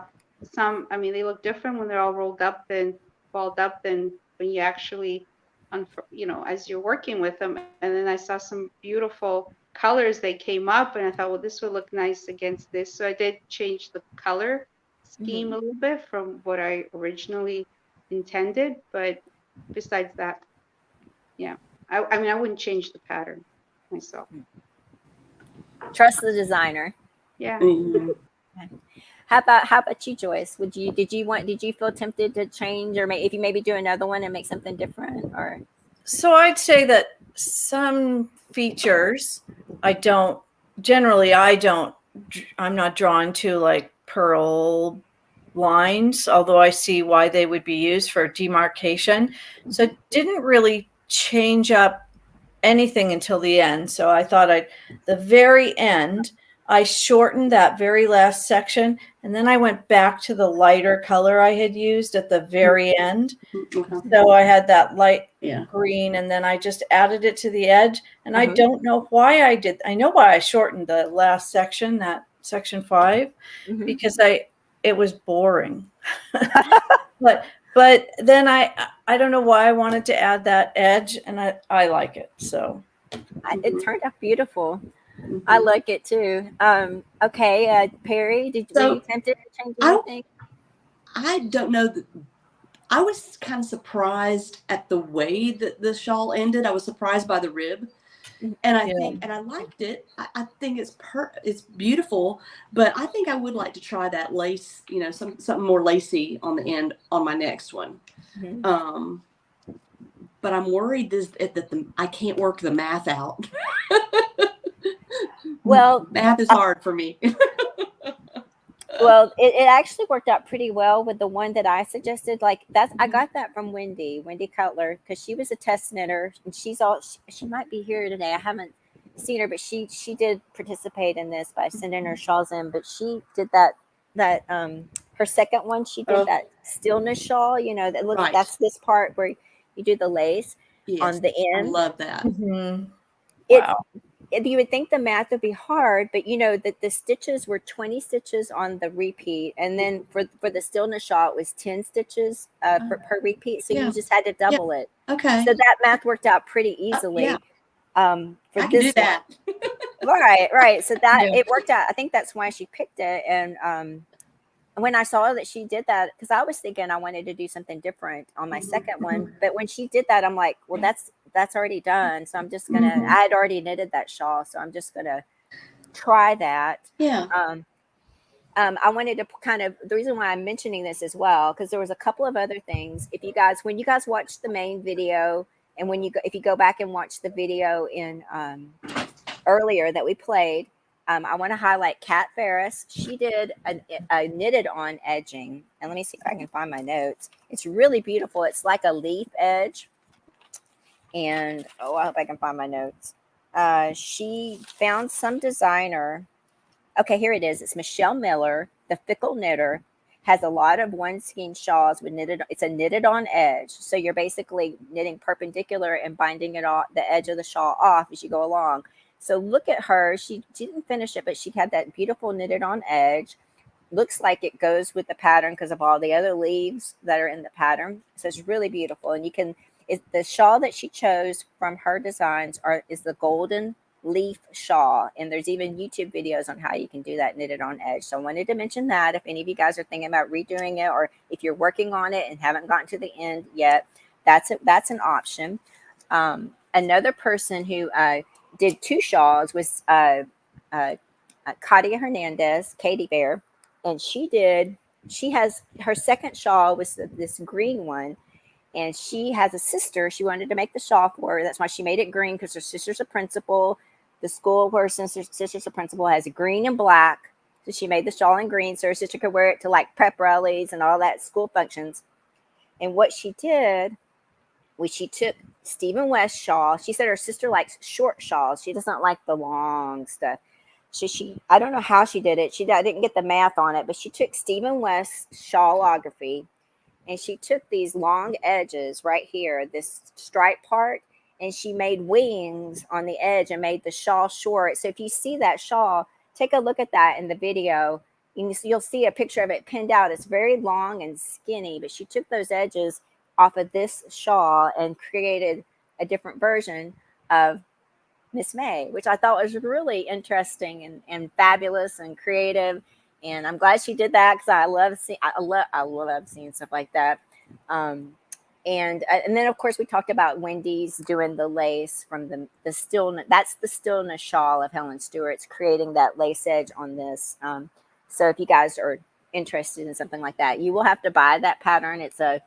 some, they look different when they're all rolled up and balled up than when you actually, as you're working with them. And then I saw some beautiful colors that came up, and I thought, well, this would look nice against this. So I did change the color scheme a little bit from what I originally intended. But besides that, yeah, I wouldn't change the pattern myself. Trust the designer. Yeah. How about you, Joyce? Did you feel tempted to change, or if you maybe do another one and make something different, or? So I'd say that some features I'm not drawn to, like purl lines, although I see why they would be used for demarcation. So it didn't really change up anything until the end. So I thought the very end, I shortened that very last section, and then I went back to the lighter color I had used at the very end. So I had that light green, and then I just added it to the edge. And I don't know why I did. I know why I shortened the last section, that section 5, because it was boring. But then I don't know why I wanted to add that edge, and I like it. So it turned out beautiful. I like it too. Okay, Perry, were you tempted to change anything? I don't know. I was kind of surprised at the way that the shawl ended. I was surprised by the rib. And I liked it. I think it's beautiful, but I think I would like to try that lace, something more lacy on the end on my next one. But I'm worried that I can't work the math out. Well, math is hard for me. Well, it actually worked out pretty well with the one that I suggested. I got that from Wendy Cutler, because she was a test knitter, and she might be here today. I haven't seen her, but she did participate in this by sending her shawls in. But she did that her second one. She did that stillness shawl. That looks that's this part where you do the lace on the end. I love that. Wow. You would think the math would be hard, but that the stitches were 20 stitches on the repeat, and then for the stillness shawl it was 10 stitches per repeat, so you just had to double it. Okay, so that math worked out pretty easily. I can do that. right so that it worked out. I think that's why she picked it. And when I saw that she did that, because I was thinking I wanted to do something different on my second one, but when she did that, I'm like, well, that's already done. So I'm just gonna. I had already knitted that shawl, so I'm just gonna try that. Yeah. I wanted to kind of, the reason why I'm mentioning this as well, because there was a couple of other things. If you guys, when you guys watch the main video, and when you go, if you go back and watch the video in earlier that we played, I want to highlight Kat Ferris. She did a knitted on edging, and let me see if I can find my notes. It's really beautiful. It's like a leaf edge, and oh, I hope I can find my notes. She found some designer. Okay, here it is. It's Michelle Miller, the Fickle Knitter, has a lot of one skein shawls with knitted. It's a knitted on edge. So you're basically knitting perpendicular and binding it off the edge of the shawl off as you go along. So look at her. She didn't finish it, but she had that beautiful knitted on edge. Looks like it goes with the pattern because of all the other leaves that are in the pattern. So it's really beautiful. And you can, the shawl that she chose from her designs is the golden leaf shawl, and there's even YouTube videos on how you can do that knitted on edge. So I wanted to mention that if any of you guys are thinking about redoing it, or if you're working on it and haven't gotten to the end yet, that's an option. Another person who did 2 shawls was Katia Hernandez, Katie Bear, and she has her second shawl was this green one. And she has a sister. She wanted to make the shawl for her. That's why she made it green, because her sister's a principal. The school where her sister's a principal has green and black. So she made the shawl in green so her sister could wear it to like prep rallies and all that school functions. And what she did was she took Stephen West's shawl. She said her sister likes short shawls. She doesn't like the long stuff. So I don't know how she did it. I didn't get the math on it, but she took Stephen West's shawlography, and she took these long edges right here, this stripe part, and she made wings on the edge and made the shawl short. So if you see that shawl, take a look at that in the video. You'll see a picture of it pinned out. It's very long and skinny, but she took those edges off of this shawl and created a different version of Miss May, which I thought was really interesting and fabulous and creative. And I'm glad she did that, because I love seeing stuff like that. And then of course we talked about Wendy's doing the lace from the stillness. That's the stillness shawl of Helen Stewart's, creating that lace edge on this. So if you guys are interested in something like that, you will have to buy that pattern. It's a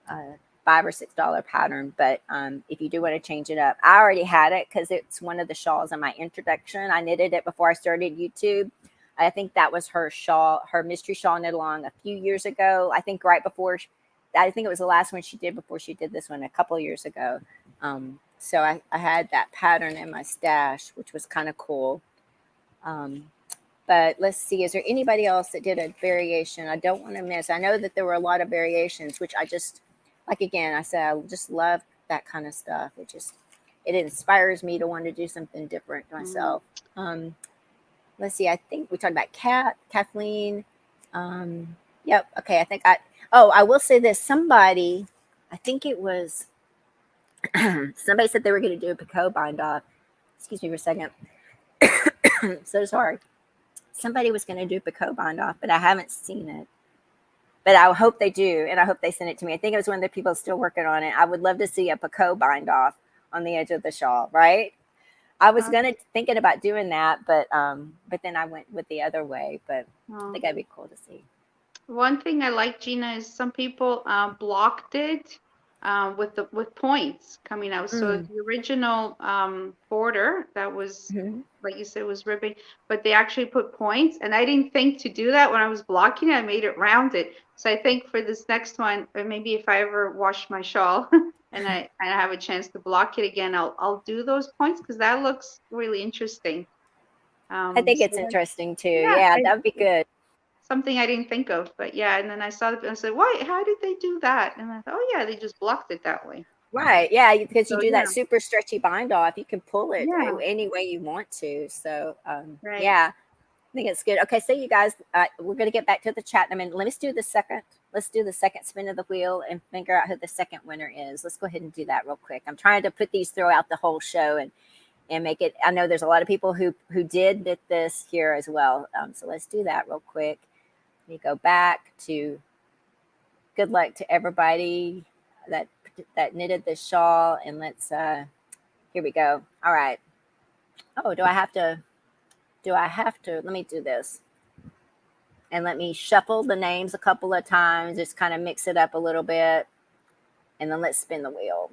$5 or $6 pattern, but if you do want to change it up, I already had it because it's one of the shawls in my introduction. I knitted it before I started YouTube. I think that was her shawl, her mystery shawl knit along a few years ago. I think right before, I think it was the last one she did before she did this one a couple of years ago. So I had that pattern in my stash, which was kind of cool. But let's see, is there anybody else that did a variation I don't want to miss? I know that there were a lot of variations, which I just, like again, I said, I just love that kind of stuff. It inspires me to want to do something different myself. Let's see, I think we talked about Kathleen. Yep. Okay. I will say this. Somebody, I think it was, somebody said they were going to do a picot bind off. Excuse me for a second. So sorry. Somebody was going to do picot bind off, but I haven't seen it. But I hope they do, and I hope they send it to me. I think it was one of the people still working on it. I would love to see a picot bind off on the edge of the shawl, right? I was thinking about doing that, but then I went with the other way. But I think that'd be cool to see. One thing I like, Gina, is some people blocked it with points coming out. So the original border that was, like you said, was ribbing, but they actually put points, and I didn't think to do that when I was blocking it. I made it rounded. So I think for this next one, or maybe if I ever wash my shawl and I have a chance to block it again, I'll do those points, because that looks really interesting. I think it's interesting too. Yeah, that would be good. Something I didn't think of, but yeah. And then I saw it and I said, why? How did they do that? And I thought, oh yeah, they just blocked it that way. Right. Yeah. Because you do that super stretchy bind off. You can pull it any way you want to. So, yeah, I think it's good. Okay. So you guys, we're going to get back to the chat in a minute. Let's do the second spin of the wheel and figure out who the second winner is. Let's go ahead and do that real quick. I'm trying to put these throughout the whole show and make it. I know there's a lot of people who did knit this here as well. So let's do that real quick. Let me go back to good luck to everybody that that knitted the shawl, and let's here we go. All right. Oh, do I have to let me do this. And let me shuffle the names a couple of times, just kind of mix it up a little bit. And then let's spin the wheel.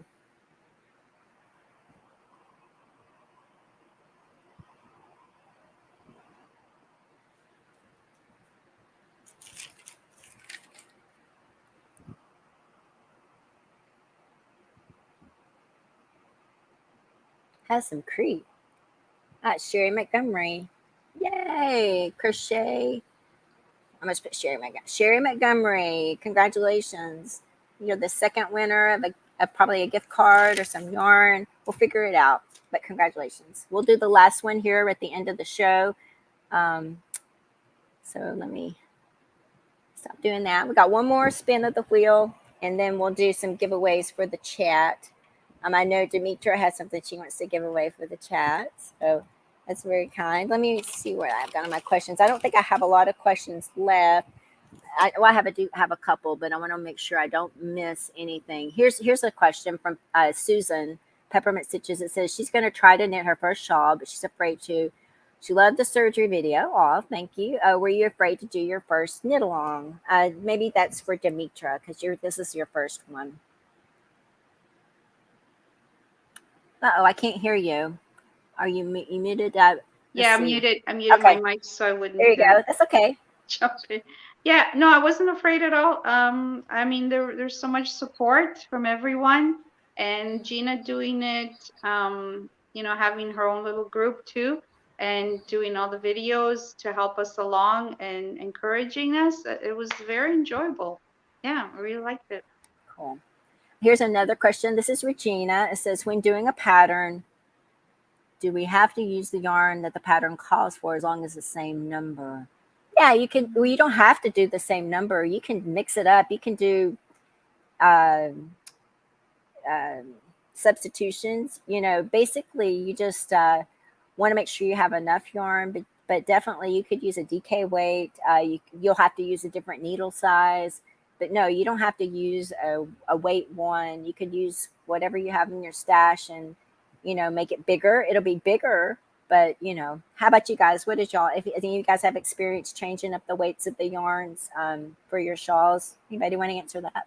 Has some creep. That's Sherry Montgomery. Yay! Crochet. I'm going to put Sherry Montgomery. Congratulations. You're the second winner of probably a gift card or some yarn. We'll figure it out. But congratulations. We'll do the last one here at the end of the show. So let me stop doing that. We got one more spin of the wheel, and then we'll do some giveaways for the chat. I know Demetra has something she wants to give away for the chat. So that's very kind. Let me see where I've got on my questions. I don't think I have a lot of questions left. I do have a couple, but I want to make sure I don't miss anything. Here's a question from Susan Peppermint Stitches. It says she's going to try to knit her first shawl, but she's afraid to. She loved the surgery video. Oh, thank you. Were you afraid to do your first knit along? Maybe that's for Demetra, because this is your first one. Uh-oh, I can't hear you. Are you muted? Yeah, I'm muted. I muted my mic so I wouldn't. There you go. That's okay. Jump in. Yeah, no, I wasn't afraid at all. I mean, there's so much support from everyone, and Gina doing it, having her own little group too, and doing all the videos to help us along and encouraging us. It was very enjoyable. Yeah, I really liked it. Cool. Here's another question. This is Regina. It says, when doing a pattern, do we have to use the yarn that the pattern calls for as long as the same number? Yeah, you can. Well, you don't have to do the same number. You can mix it up. You can do substitutions. Basically, you just want to make sure you have enough yarn, but definitely you could use a DK weight. You'll have to use a different needle size. But no, you don't have to use a weight one. You could use whatever you have in your stash and, make it bigger. It'll be bigger. But, how about you guys? What did y'all, if you guys have experience changing up the weights of the yarns for your shawls? Anybody want to answer that?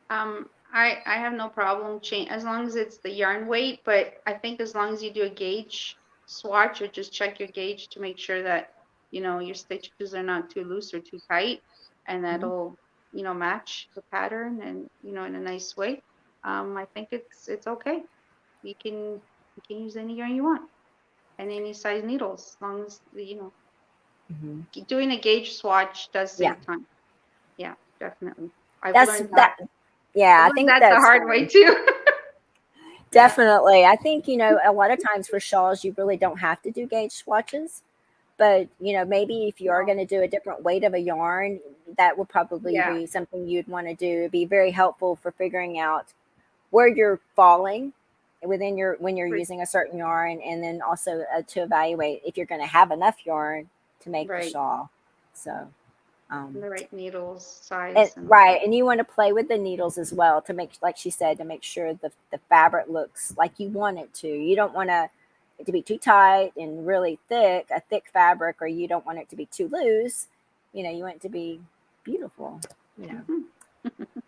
I have no problem as long as it's the yarn weight. But I think as long as you do a gauge swatch or just check your gauge to make sure that, your stitches are not too loose or too tight, and that'll, match the pattern and, in a nice way. I think it's okay. You can use any yarn you want and any size needles, as long as, doing a gauge swatch does save time. Yeah, definitely. I've learned that. Yeah, I think that's the hard way too. Definitely. Yeah. I think, a lot of times for shawls, you really don't have to do gauge swatches. But, maybe if you are going to do a different weight of a yarn, that would probably be something you'd want to do. It'd be very helpful for figuring out where you're falling when you're using a certain yarn, and then also to evaluate if you're going to have enough yarn to make the shawl. So the right needles size. And you want to play with the needles as well to make, like she said, to make sure the fabric looks like you want it to. You don't want it to be too tight and really thick, a thick fabric, or you don't want it to be too loose. You want it to be beautiful,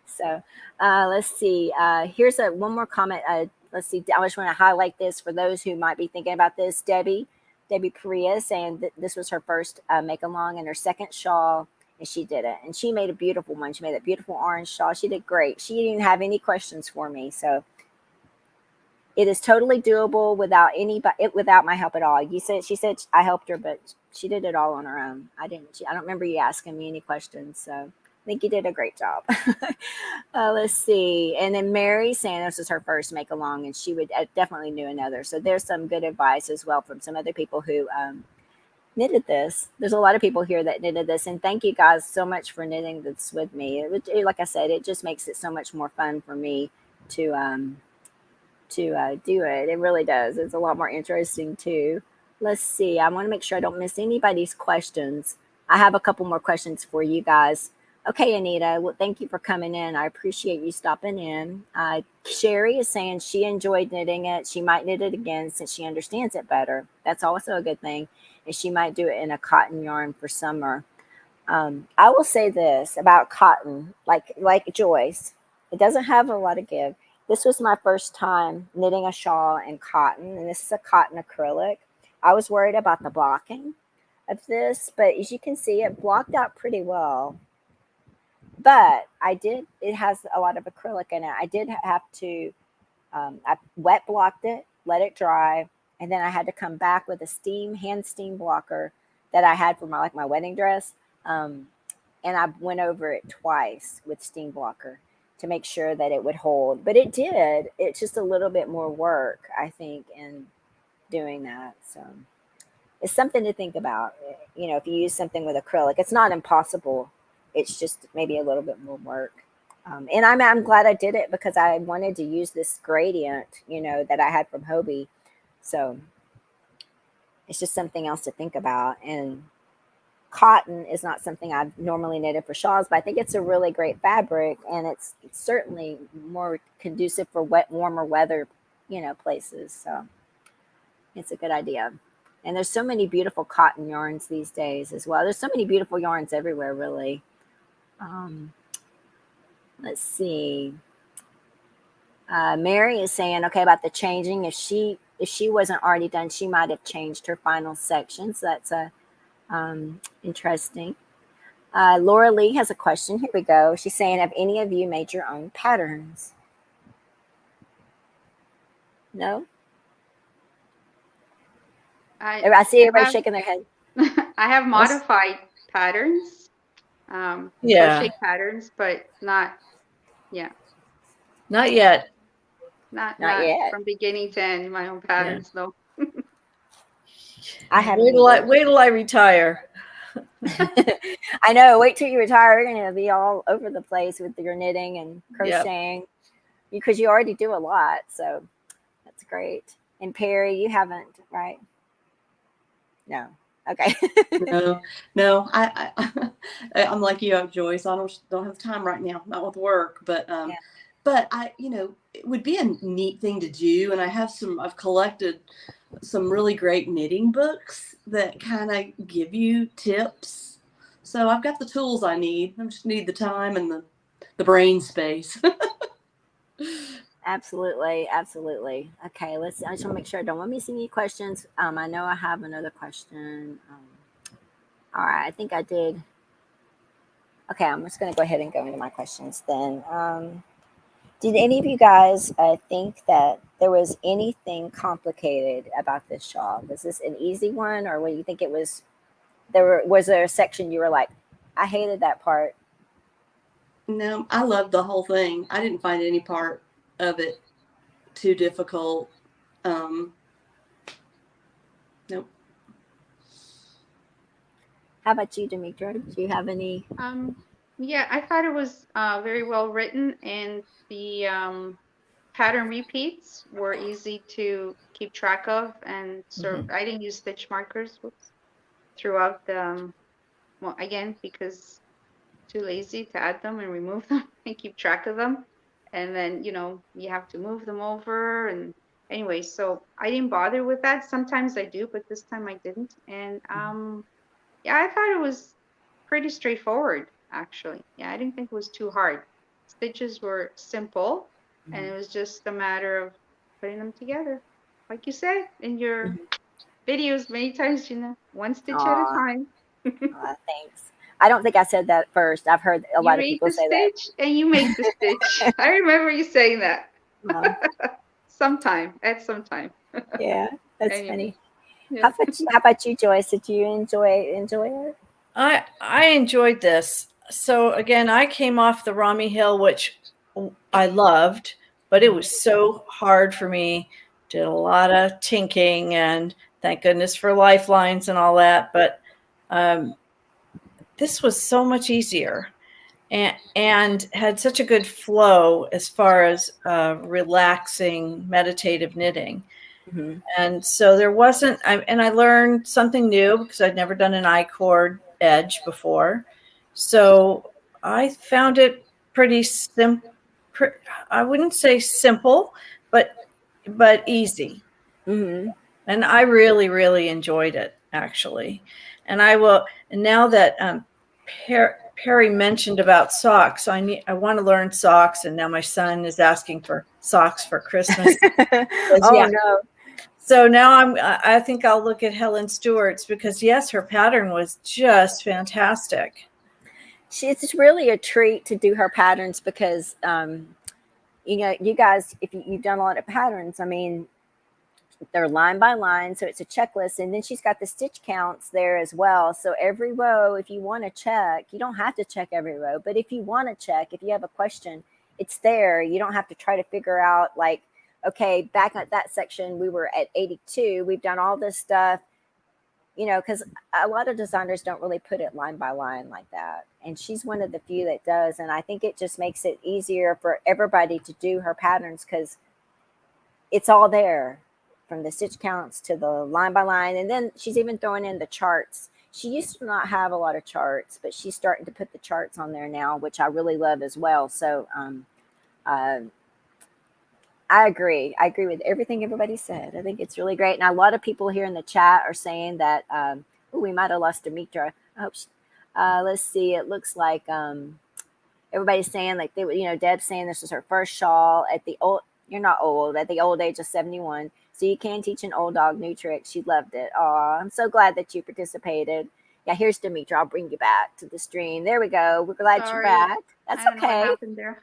So let's see. Here's one more comment. Let's see. I just want to highlight this for those who might be thinking about this. Debbie Perea saying that this was her first make along and her second shawl, and she did it. And she made a beautiful one. She made a beautiful orange shawl. She did great. She didn't have any questions for me. So it is totally doable without my help at all. She said I helped her, but she did it all on her own. I don't remember you asking me any questions. So I think you did a great job. Let's see. And then Mary saying this was her first make along, and she would definitely knew another. So there's some good advice as well from some other people who knitted this. There's a lot of people here that knitted this, and thank you guys so much for knitting this with me. Like I said, it just makes it so much more fun for me to do it. It really does. It's a lot more interesting too. Let's see. I want to make sure I don't miss anybody's questions. I have a couple more questions for you guys. Okay, Anita. Well, thank you for coming in. I appreciate you stopping in. Sherry is saying she enjoyed knitting it. She might knit it again since she understands it better. That's also a good thing. And she might do it in a cotton yarn for summer. I will say this about cotton, like Joyce, it doesn't have a lot of give. This was my first time knitting a shawl in cotton, and this is a cotton acrylic. I was worried about the blocking of this, but as you can see, it blocked out pretty well. But it has a lot of acrylic in it. I did have to, I wet blocked it, let it dry, and then I had to come back with a hand steam blocker that I had for my wedding dress. And I went over it twice with steam blocker to make sure that it would hold. But it did. It's just a little bit more work, I think, in doing that. So it's something to think about. If you use something with acrylic, it's not impossible. It's just maybe a little bit more work. And I'm glad I did it because I wanted to use this gradient, that I had from Hobie. So it's just something else to think about. And cotton is not something I've normally knitted for shawls, but I think it's a really great fabric, and it's certainly more conducive for warmer weather, places. So it's a good idea. And there's so many beautiful cotton yarns these days as well. There's so many beautiful yarns everywhere, really. Let's see. Mary is saying, okay, about the changing. If she wasn't already done, she might have changed her final section. So that's interesting. Laura Lee has a question. Here we go. She's saying, have any of you made your own patterns? No? I see everybody shaking their head. I have modified patterns, crochet patterns, but not yet. Not yet. Not yet. From beginning to end, my own patterns, though. I have. Wait till I retire. I know. Wait till you retire. You're going to be all over the place with your knitting and crocheting because you already do a lot. So that's great. And Perry, you haven't, right? No. Okay. No. I'm like you, Joyce. I don't have time right now. Not with work, but I, it would be a neat thing to do. And I've collected some really great knitting books that kind of give you tips. So I've got the tools I need. I just need the time and the brain space. Absolutely. Okay, I just want to make sure I don't want to miss any questions. I know I have another question. All right, I think I did. Okay, I'm just going to go ahead and go into my questions then. Did any of you guys think that there was anything complicated about this shawl? Was this an easy one, or what do you think it was? Was there a section you were like, I hated that part? No, I loved the whole thing. I didn't find any part of it too difficult. Nope. How about you, Demetra? Do you have any? Yeah, I thought it was very well written, and the pattern repeats were easy to keep track of, and so I didn't use stitch markers throughout the well, again, because too lazy to add them and remove them and keep track of them. And then, you have to move them over. And anyway, so I didn't bother with that. Sometimes I do, but this time I didn't. And I thought it was pretty straightforward, actually. Yeah, I didn't think it was too hard. Stitches were simple, and it was just a matter of putting them together. Like you said in your videos many times, one stitch at a time. Thanks. I don't think I said that first. I've heard a lot of people say that. You read the stitch and you make the stitch. I remember you saying that. At some time. Yeah, that's funny. Yeah. How about you, Joyce? Did you enjoy it? I enjoyed this. So again, I came off the Rami Hill, which I loved, but it was so hard for me. Did a lot of tinking, and thank goodness for lifelines and all that. But this was so much easier and had such a good flow as far as relaxing, meditative knitting. And so there wasn't, and I learned something new because I'd never done an I-cord edge before. So I found it pretty simple. I wouldn't say simple, but easy. Mm-hmm. And I really, really enjoyed it, actually. And I will. And now that Perry mentioned about socks, I want to learn socks. And now my son is asking for socks for Christmas. Oh Yeah. no. So now I think I'll look at Helen Stewart's, because yes, her pattern was just fantastic. It's really a treat to do her patterns because, you know, you guys, if you've done a lot of patterns, I mean, they're line by line. So it's a checklist. And then she's got the stitch counts there as well. So every row, if you want to check, you don't have to check every row, but if you want to check, if you have a question, it's there. You don't have to try to figure out like, okay, back at that section, we were at 82. We've done all this stuff, you know, because a lot of designers don't really put it line by line like that. And she's one of the few that does. And I think it just makes it easier for everybody to do her patterns because it's all there, from the stitch counts to the line by line. And then she's even throwing in the charts. She used to not have a lot of charts, but she's starting to put the charts on there now, which I really love as well. So I agree. I agree with everything everybody said. I think it's really great. And a lot of people here in the chat are saying that, we might have lost Demetra. I hope let's see. It looks like everybody's saying like, Deb's saying this is her first shawl at the old, you're not old, at the old age of 71. So you can teach an old dog new tricks. She loved it. Oh, I'm so glad that you participated. Yeah, here's Demetra. I'll bring you back to the stream. There we go. We're glad you're back. That's I don't know okay. what happened there.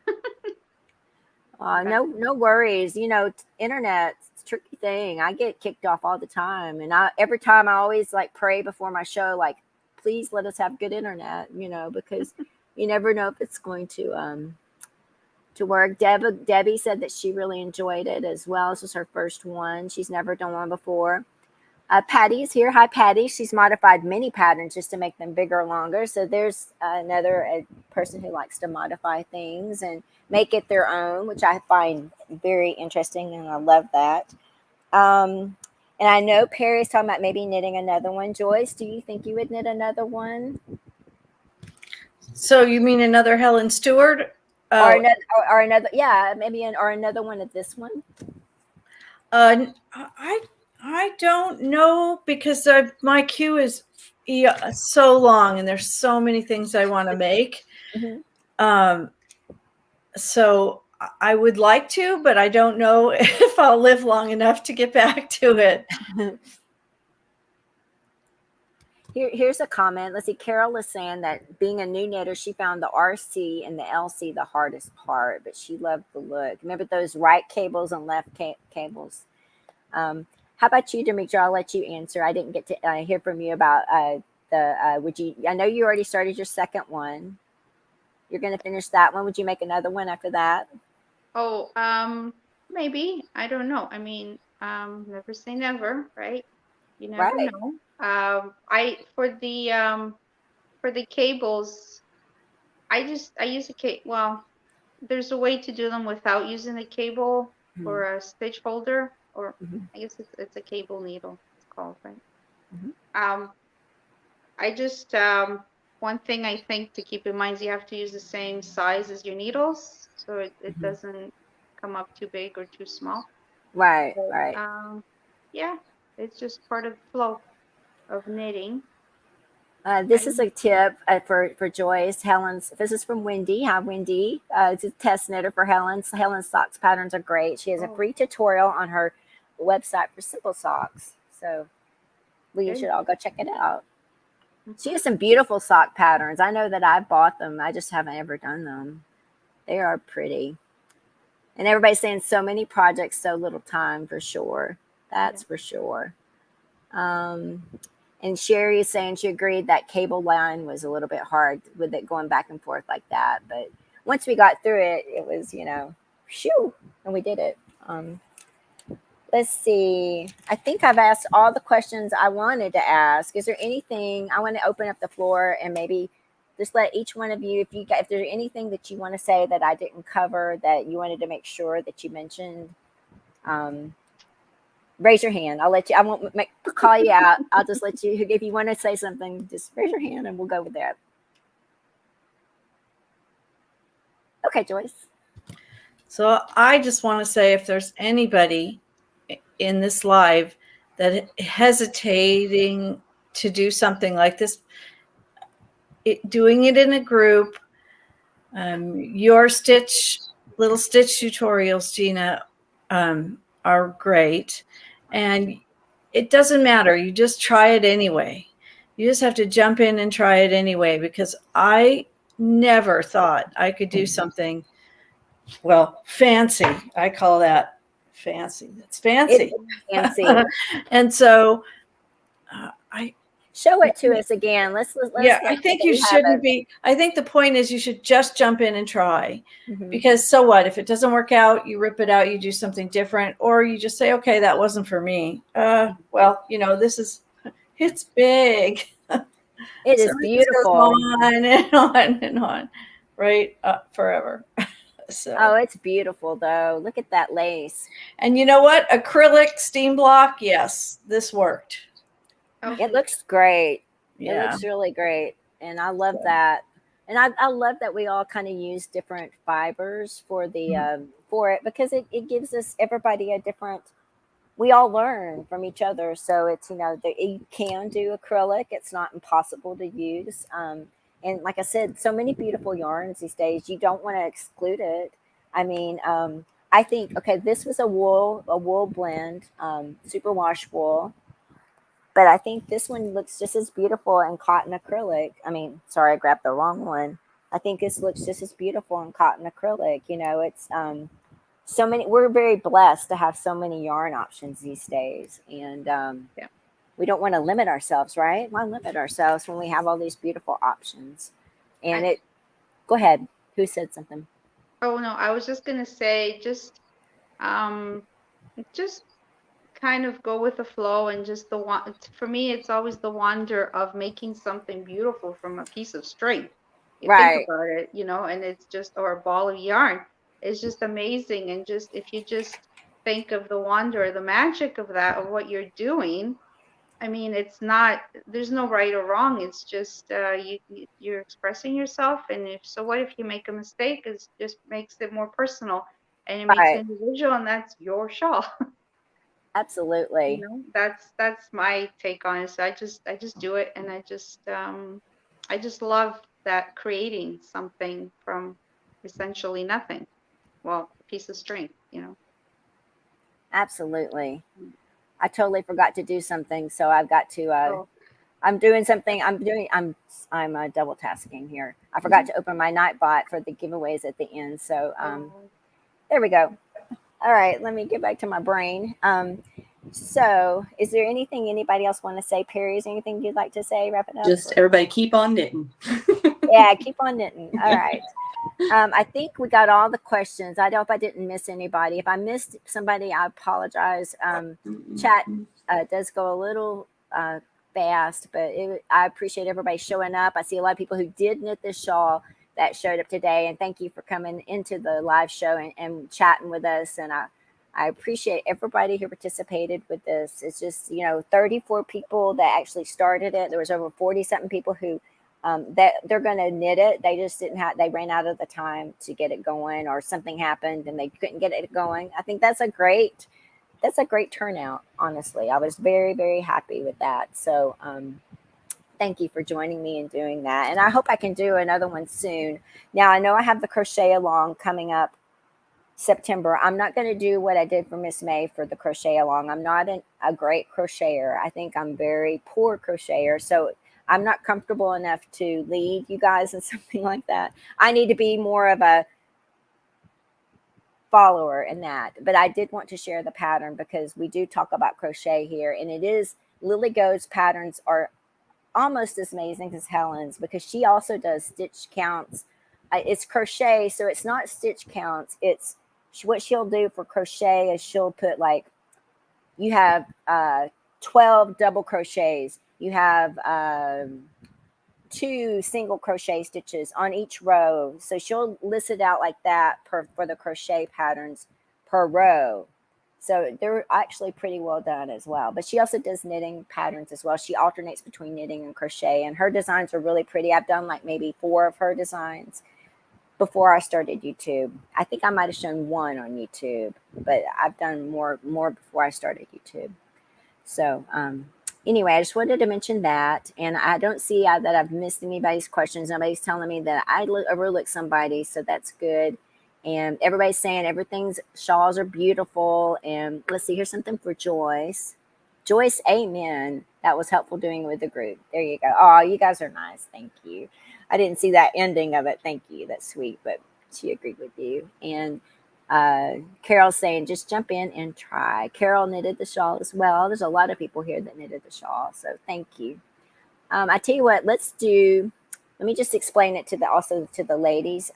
No worries. You know, internet's a tricky thing. I get kicked off all the time. And every time I always like pray before my show, like, please let us have good internet, you know, because you never know if it's going to work. Debbie said that she really enjoyed it as well. This was her first one. She's never done one before. Patty's here. Hi, Patty. She's modified many patterns just to make them bigger or longer. So there's another person who likes to modify things and make it their own, which I find very interesting, and I love that. And I know Perry's talking about maybe knitting another one. Joyce, do you think you would knit another one? So you mean another Helen Stewart? Or another, yeah, maybe another one of this one. I don't know, because my queue is so long and there's so many things I want to make. Mm-hmm. So I would like to, but I don't know if I'll live long enough to get back to it. Here's a comment. Let's see. Carol is saying that being a new knitter, she found the RC and the LC the hardest part, but she loved the look. Remember those right cables and left cables? How about you, Demetra? I'll let you answer. I didn't get to hear from you about I know you already started your second one. You're going to finish that one. Would you make another one after that? Oh, maybe. I don't know. I mean, never say never, right? You never know. For the cables, I use a cable. Well, there's a way to do them without using a cable or a stitch holder, or I guess it's a cable needle. It's called, right? I just one thing I think to keep in mind is you have to use the same size as your needles, so it doesn't come up too big or too small. Right, but, right. Yeah, it's just part of the flow of knitting. This is a tip for Joyce. This is from Wendy. Hi, Wendy. It's a test knitter for Helen's. Helen's socks patterns are great. She has a free tutorial on her website for simple socks. So we should all go check it out. She has some beautiful sock patterns. I know that I've bought them. I just haven't ever done them. They are pretty. And everybody's saying so many projects, so little time, for sure. That's for sure. And Sherry is saying she agreed that cable line was a little bit hard with it going back and forth like that. But once we got through it, it was, shoo, and we did it. Let's see. I think I've asked all the questions I wanted to ask. Is there anything I want to open up the floor and maybe just let each one of you, if there's anything that you want to say that I didn't cover that you wanted to make sure that you mentioned, raise your hand. I'll let you. I won't call you out. I'll just let you. If you want to say something, just raise your hand and we'll go with that. Okay, Joyce. So I just want to say, if there's anybody in this live that hesitating to do something like this, doing it in a group, your little stitch tutorials, Gina, are great. And it doesn't matter. You just try it anyway. You just have to jump in and try it anyway, because I never thought I could do something, well, fancy. I call that fancy. It's fancy. It's fancy. And so Show it to us again. Let's yeah, I think you shouldn't be. I think the point is you should just jump in and try, because so what? If it doesn't work out, you rip it out, you do something different, or you just say, okay, that wasn't for me. Well, it's big. It is beautiful. On and on and on, right? Forever. So. Oh, it's beautiful though. Look at that lace. And you know what? Acrylic steam block. Yes, this worked. It looks great. Yeah. It looks really great. And I love that. And I love that we all kind of use different fibers for the for it, because it gives us everybody a different, we all learn from each other. So it's, you can do acrylic. It's not impossible to use. And like I said, so many beautiful yarns these days. You don't want to exclude it. I mean, I think, okay, this was a wool blend, superwash wool. But I think this one looks just as beautiful in cotton acrylic. I mean, sorry, I grabbed the wrong one. I think this looks just as beautiful in cotton acrylic. It's so many. We're very blessed to have so many yarn options these days. And we don't want to limit ourselves, right? Why limit ourselves when we have all these beautiful options? And go ahead. Who said something? Oh, no, I was just going to say, just kind of go with the flow, and just for me, it's always the wonder of making something beautiful from a piece of string. You think about it, and it's just, or a ball of yarn. It's just amazing. And just, if you just think of the wonder, the magic of that, of what you're doing, I mean, there's no right or wrong. It's just, you're expressing yourself. And what if you make a mistake? It just makes it more personal, and it makes it individual, and that's your shawl. Absolutely. That's my take on it. So I just do it, and I just love that, creating something from essentially nothing. Well, a piece of string, Absolutely. I totally forgot to do something, so I've got to. I'm doing something. I'm double tasking here. I forgot to open my Nightbot for the giveaways at the end. So there we go. All right, let me get back to my brain. So is there anything anybody else want to say? Perry, is there anything you'd like to say? Wrap it up. Just everybody keep on knitting. Yeah, keep on knitting. All right. I think we got all the questions. I hope I didn't miss anybody. If I missed somebody, I apologize. Chat does go a little fast, but I appreciate everybody showing up. I see a lot of people who did knit this shawl that showed up today, and thank you for coming into the live show and chatting with us. And I appreciate everybody who participated with this. It's just, 34 people that actually started it. There was over 40 something people who that they're going to knit it. They just they ran out of the time to get it going, or something happened and they couldn't get it going. I think that's a great turnout. Honestly, I was very, very happy with that. So, thank you for joining me and doing that. And I hope I can do another one soon. Now, I know I have the crochet along coming up September. I'm not going to do what I did for Miss May for the crochet along. I'm not a great crocheter. I think I'm very poor crocheter. So I'm not comfortable enough to lead you guys in something like that. I need to be more of a follower in that. But I did want to share the pattern, because we do talk about crochet here. And it is, Lily Go's patterns are almost as amazing as Helen's, because she also does stitch counts. It's crochet, so it's not stitch counts. It's what she'll do for crochet is she'll put, like, you have 12 double crochets. You have 2 single crochet stitches on each row. So she'll list it out like that for the crochet patterns per row. So they're actually pretty well done as well. But she also does knitting patterns as well. She alternates between knitting and crochet, and her designs are really pretty. I've done like maybe 4 of her designs. before I started YouTube. I think I might have shown one on YouTube, but I've done more before I started YouTube. So anyway, I just wanted to mention that, and I don't see that I've missed anybody's questions. Nobody's telling me that I overlooked somebody, so that's good. And everybody's saying everything's shawls are beautiful. And let's see, here's something for Joyce. Joyce, amen. That was helpful doing with the group. There you go. Oh, you guys are nice. Thank you. I didn't see that ending of it. Thank you. That's sweet, but she agreed with you. And Carol's saying, just jump in and try. Carol knitted the shawl as well. There's a lot of people here that knitted the shawl, so thank you. I tell you what, let me just explain it also to the ladies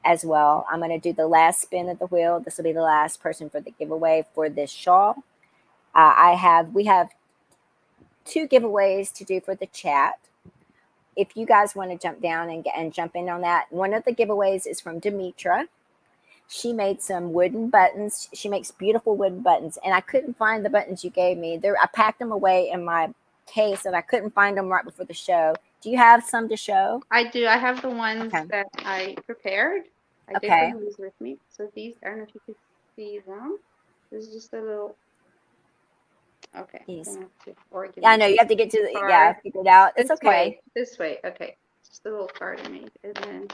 as well. I'm going to do the last spin of the wheel. This will be the last person for the giveaway for this shawl. We have 2 giveaways to do for the chat. If you guys want to jump down and jump in on that, one of the giveaways is from Demetra. She made some wooden buttons. She makes beautiful wooden buttons, and I couldn't find the buttons you gave me. I packed them away in my case, and I couldn't find them right before the show. Do you have some to show? I do. I have the ones Okay. that I prepared. I did Okay. bring these with me. So these, I don't know if you could see them. This is just a little. Okay. Yes. I'm gonna have to organize. Yeah, I know you have to get to the card. figure it out. It's okay. This way. Okay. Just a little card I made, and then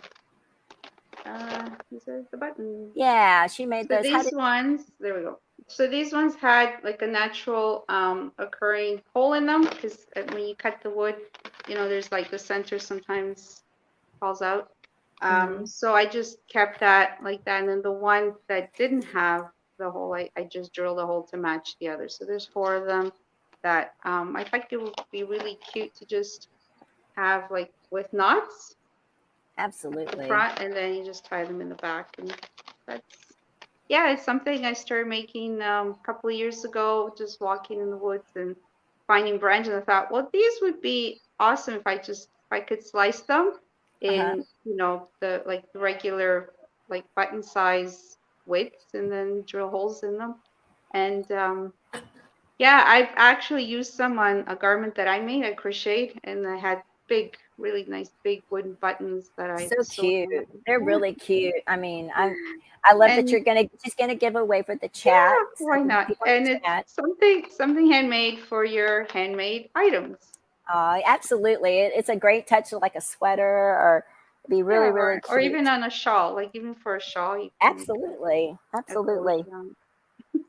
these are the buttons. Yeah, she made So those. these ones, there we go. So these ones had like a natural occurring hole in them, because when you cut the wood, there's like the center sometimes falls out. So I just kept that like that. And then the one that didn't have the hole, I just drilled a hole to match the other. So there's 4 of them that I think it would be really cute to just have like with knots. Absolutely. The front, and then you just tie them in the back. And yeah, it's something I started making a couple of years ago, just walking in the woods and finding branches. I thought, well, these would be awesome if I could slice them in, the regular like button size widths, and then drill holes in them. And yeah, I've actually used some on a garment that I made. I crocheted, and I had really nice big wooden buttons that I So sewed cute. on. They're Yeah. really cute. I mean, I love that you're just gonna give away for the chat. Yeah, why not? And it's something handmade for your handmade items. Absolutely. It's a great touch, like a sweater, or it'd be really, really cute. Or even on a shawl, like even for a shawl. You can Absolutely. Absolutely. make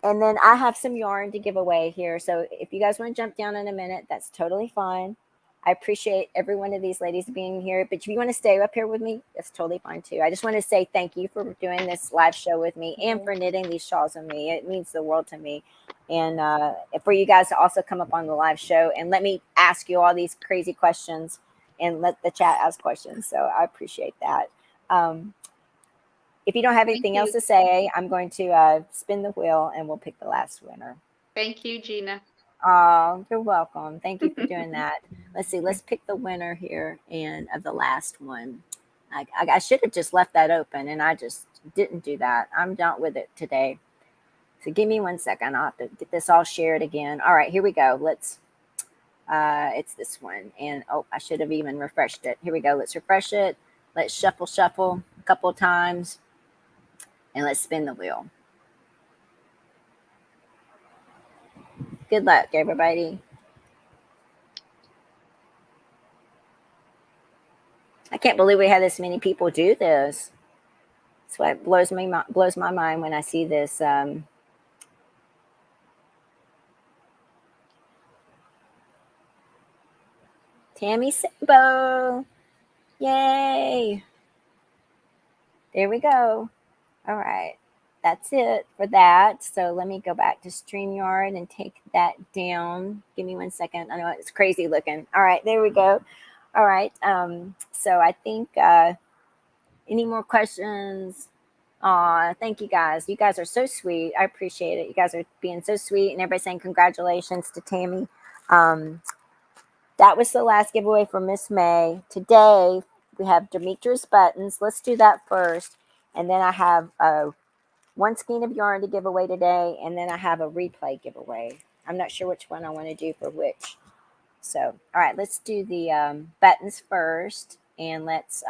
And then I have some yarn to give away here. So if you guys want to jump down in a minute, that's totally fine. I appreciate every one of these ladies being here. But if you want to stay up here with me, that's totally fine too. I just want to say thank you for doing this live show with me and for knitting these shawls with me. It means the world to me. And for you guys to also come up on the live show and let me ask you all these crazy questions and let the chat ask questions. So I appreciate that. If you don't have anything else to say, I'm going to spin the wheel and we'll pick the last winner. Thank you, Gina. Oh, you're welcome. Thank you for doing that. Let's see. Let's pick the winner here and of the last one. I should have just left that open, and I just didn't do that. I'm done with it today. So give me 1 second. I'll have to get this all shared again. All right, here we go. It's this one. And I should have even refreshed it. Here we go. Let's refresh it. Let's shuffle a couple of times. And let's spin the wheel. Good luck, everybody. I can't believe we had this many people do this. That's what blows my mind when I see this. Tammy Sabo. Yay. There we go. All right. That's it for that. So let me go back to StreamYard and take that down. Give me 1 second. I know it's crazy looking. All right, there we go. All right. So I think any more questions? Thank you guys. You guys are so sweet. I appreciate it. You guys are being so sweet, and everybody saying congratulations to Tammy. That was the last giveaway for Miss May. Today we have Demetra's buttons. Let's do that first, and then I have 1 skein of yarn to give away today, and then I have a replay giveaway. I'm not sure which one I want to do for which. So, all right, let's do the buttons first, and let's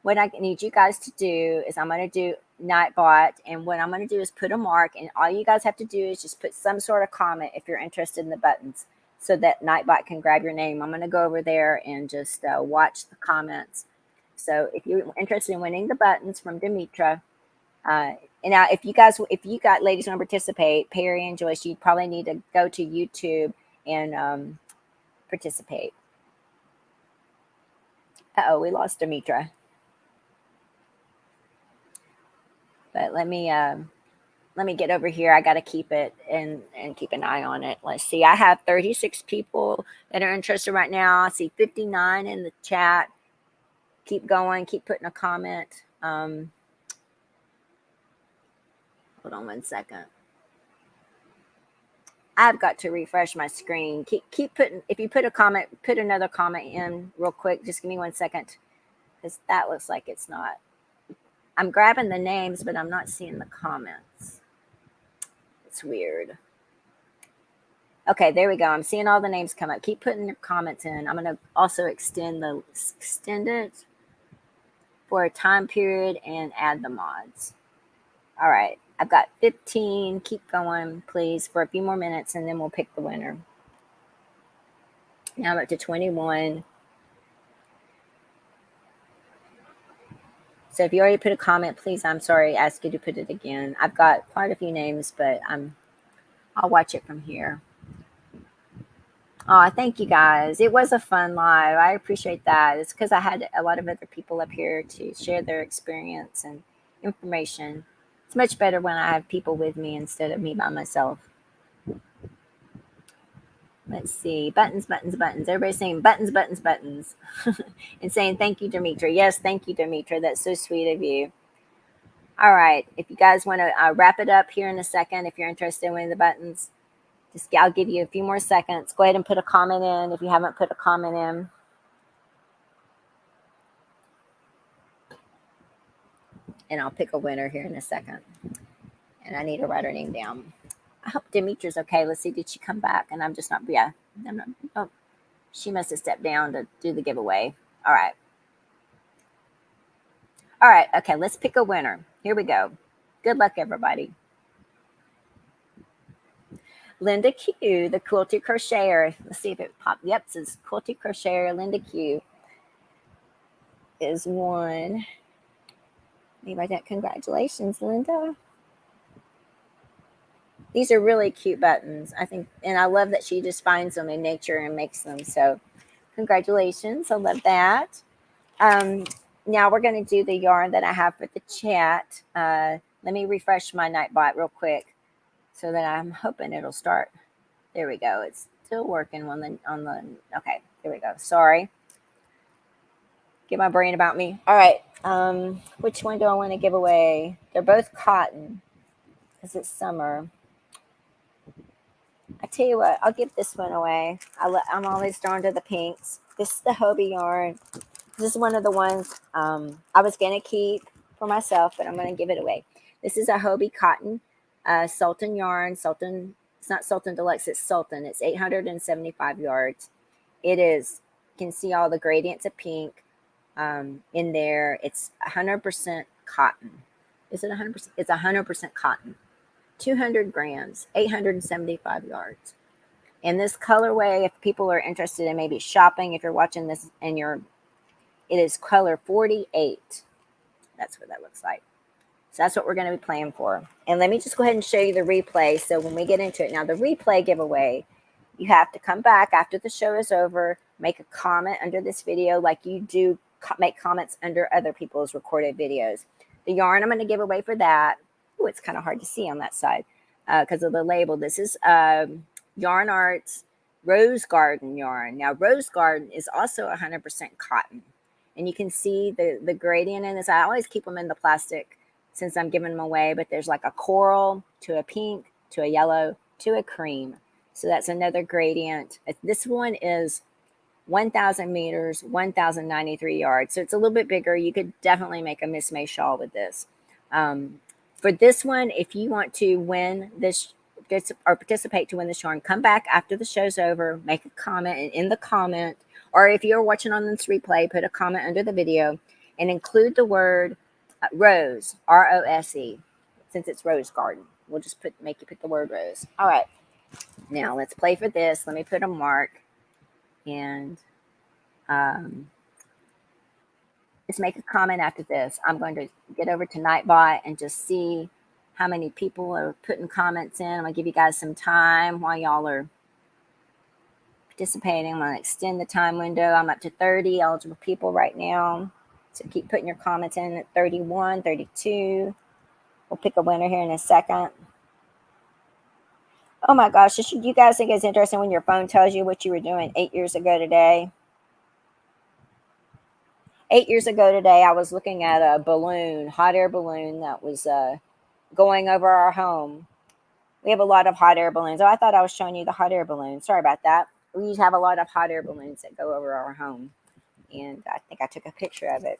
what I need you guys to do is I'm going to do Nightbot, and what I'm going to do is put a mark, and all you guys have to do is just put some sort of comment if you're interested in the buttons, so that Nightbot can grab your name. I'm going to go over there and just watch the comments. So if you're interested in winning the buttons from Demetra, and now if you got ladies want to participate, Perry and Joyce, you probably need to go to YouTube and participate. Uh-oh, we lost Demetra. But let me get over here. I got to keep it and keep an eye on it. Let's see. I have 36 people that are interested right now. I see 59 in the chat. Keep going. Keep putting a comment. Hold on one second. I've got to refresh my screen. Keep putting. If you put a comment, put another comment in real quick. Just give me 1 second, because that looks like it's not. I'm grabbing the names, but I'm not seeing the comments. It's weird. Okay, there we go. I'm seeing all the names come up. Keep putting your comments in. I'm going to also extend it for a time period and add the mods. All right, I've got 15. Keep going, please, for a few more minutes, and then we'll pick the winner. Now I'm up to 21. So if you already put a comment, please, I'm sorry, ask you to put it again. I've got quite a few names, but I'll watch it from here. Oh, thank you guys. It was a fun live. I appreciate that. It's because I had a lot of other people up here to share their experience and information. It's much better when I have people with me instead of me by myself. Let's see. Buttons, buttons, buttons. Everybody's saying buttons, buttons, buttons. And saying thank you, Demetra. Yes, thank you, Demetra. That's so sweet of you. All right. If you guys want to wrap it up here in a second, if you're interested in winning the buttons, I'll give you a few more seconds. Go ahead and put a comment in if you haven't put a comment in. And I'll pick a winner here in a second. And I need to write her name down. I hope Demetra's okay. Let's see. Did she come back? And I'm just not. Yeah. Oh, she must have stepped down to do the giveaway. All right. All right. Okay. Let's pick a winner. Here we go. Good luck, everybody. Linda Q, the Quilty Crocheter. Let's see if it popped. Yep, it says Quilty Crocheter. Linda Q is one. Let me write that. Congratulations, Linda. These are really cute buttons, I think, and I love that she just finds them in nature and makes them. So congratulations. I love that. Now we're going to do the yarn that I have for the chat. Let me refresh my Nightbot real quick so that I'm hoping it'll start. There we go. It's still working on the okay, there we go. Sorry. Get my brain about me. All right. Which one do I want to give away? They're both cotton because it's summer. I tell you what, I'll give this one away. I'm always drawn to the pinks. This is the Hobie yarn. This is one of the ones I was going to keep for myself, but I'm going to give it away. This is a Hobie cotton Sultan yarn. Sultan, it's not Sultan Deluxe, it's Sultan. It's 875 yards. It is, you can see all the gradients of pink in there. It's 100% cotton. Is it 100%? It's 100% cotton. 200 grams, 875 yards. And this colorway, if people are interested in maybe shopping, if you're watching this and it is color 48. That's what that looks like. So that's what we're going to be playing for. And let me just go ahead and show you the replay. So when we get into it now, the replay giveaway, you have to come back after the show is over, make a comment under this video like you do make comments under other people's recorded videos. The yarn I'm going to give away for that. Oh, it's kind of hard to see on that side because of the label. This is Yarn Arts Rose Garden yarn. Now, Rose Garden is also 100% cotton. And you can see the gradient in this. I always keep them in the plastic since I'm giving them away. But there's like a coral to a pink to a yellow to a cream. So that's another gradient. This one is 1,000 meters, 1,093 yards. So it's a little bit bigger. You could definitely make a Miss May shawl with this. For this one, if you want to win this or participate to win this yarn, come back after the show's over, make a comment, and in the comment, or if you're watching on this replay, put a comment under the video and include the word rose, ROSE, since it's rose garden. We'll just make you put the word rose. All right. Now let's play for this. Let me put a mark and let's make a comment after this. I'm going to get over to Nightbot and just see how many people are putting comments in. I'm going to give you guys some time while y'all are participating. I'm going to extend the time window. I'm up to 30 eligible people right now. So keep putting your comments in at 31, 32. We'll pick a winner here in a second. Oh my gosh, do you guys think it's interesting when your phone tells you what you were doing 8 years ago today? 8 years ago today, I was looking at a balloon, hot air balloon that was going over our home. We have a lot of hot air balloons. Oh, I thought I was showing you the hot air balloon. Sorry about that. We have a lot of hot air balloons that go over our home. And I think I took a picture of it.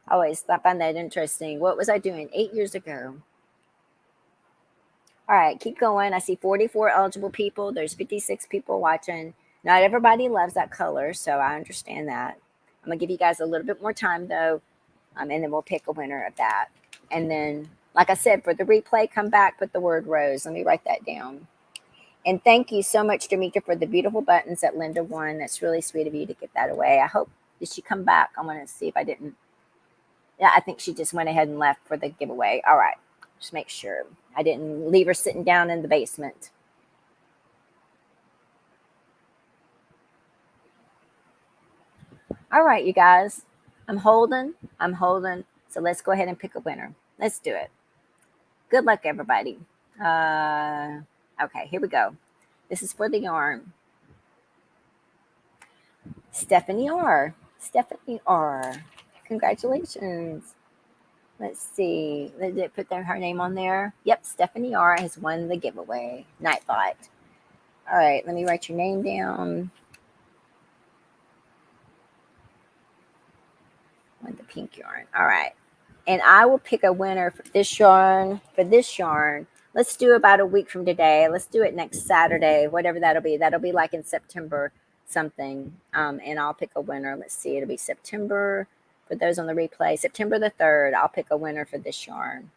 I always find that interesting. What was I doing 8 years ago? All right, keep going. I see 44 eligible people. There's 56 people watching. Not everybody loves that color, so I understand that. I'm going to give you guys a little bit more time, though, and then we'll pick a winner of that. And then, like I said, for the replay, come back, put the word rose. Let me write that down. And thank you so much, Demetra, for the beautiful buttons that Linda won. That's really sweet of you to give that away. I hope, did she come back? I want to see if I didn't. Yeah, I think she just went ahead and left for the giveaway. All right, just make sure I didn't leave her sitting down in the basement. All right, you guys, I'm holding. So let's go ahead and pick a winner. Let's do it. Good luck, everybody. Okay, here we go. This is for the yarn. Stephanie R. Congratulations. Let's see. Did it put her name on there? Yep, Stephanie R. has won the giveaway. Nightbot. All right, let me write your name down. With the pink yarn. All right. And I will pick a winner for this yarn. Let's do about a week from today. Let's do it next Saturday, whatever that'll be. That'll be like in September something. And I'll pick a winner. Let's see. It'll be September. For those on the replay, September the 3rd, I'll pick a winner for this yarn.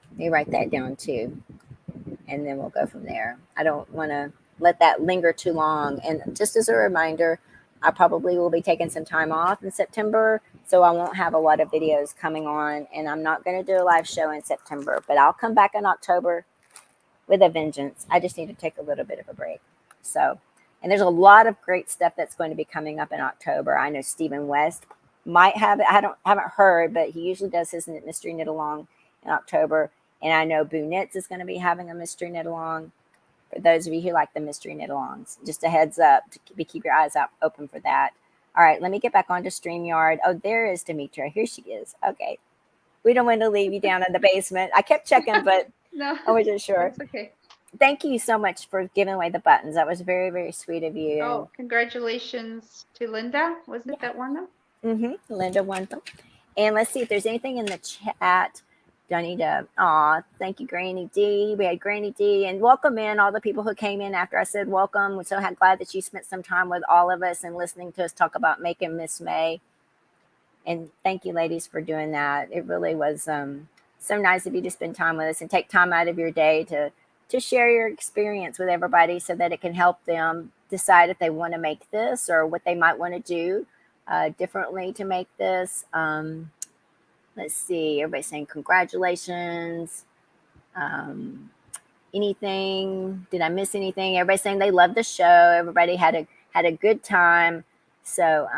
Let me write that down too. And then we'll go from there. I don't want to let that linger too long. And just as a reminder, I probably will be taking some time off in September, so I won't have a lot of videos coming on, and I'm not going to do a live show in September, but I'll come back in October with a vengeance. I just need to take a little bit of a break. So, and there's a lot of great stuff that's going to be coming up in October. I know Stephen West might have it. I haven't heard, but he usually does his mystery knit along in October. And I know Boo Knits is going to be having a mystery knit along. For those of you who like the mystery knit alongs, just a heads up to keep your eyes open for that. All right, let me get back onto StreamYard. Oh, there is Demetra. Here she is. Okay. We don't want to leave you down in the basement. I kept checking, but No, I wasn't sure. it's okay. Thank you so much for giving away the buttons. That was very, very sweet of you. Oh, congratulations to Linda. Was it that one? Linda won them. And let's see if there's anything in the chat. Thank you, Granny D. We had Granny D. And welcome in all the people who came in after I said welcome. We're so glad that you spent some time with all of us and listening to us talk about making Miss May. And thank you, ladies, for doing that. It really was so nice of you to spend time with us and take time out of your day to share your experience with everybody so that it can help them decide if they want to make this or what they might want to do differently to make this. Let's see. Everybody's saying congratulations. Anything? Did I miss anything? Everybody's saying they love the show. Everybody had a good time. So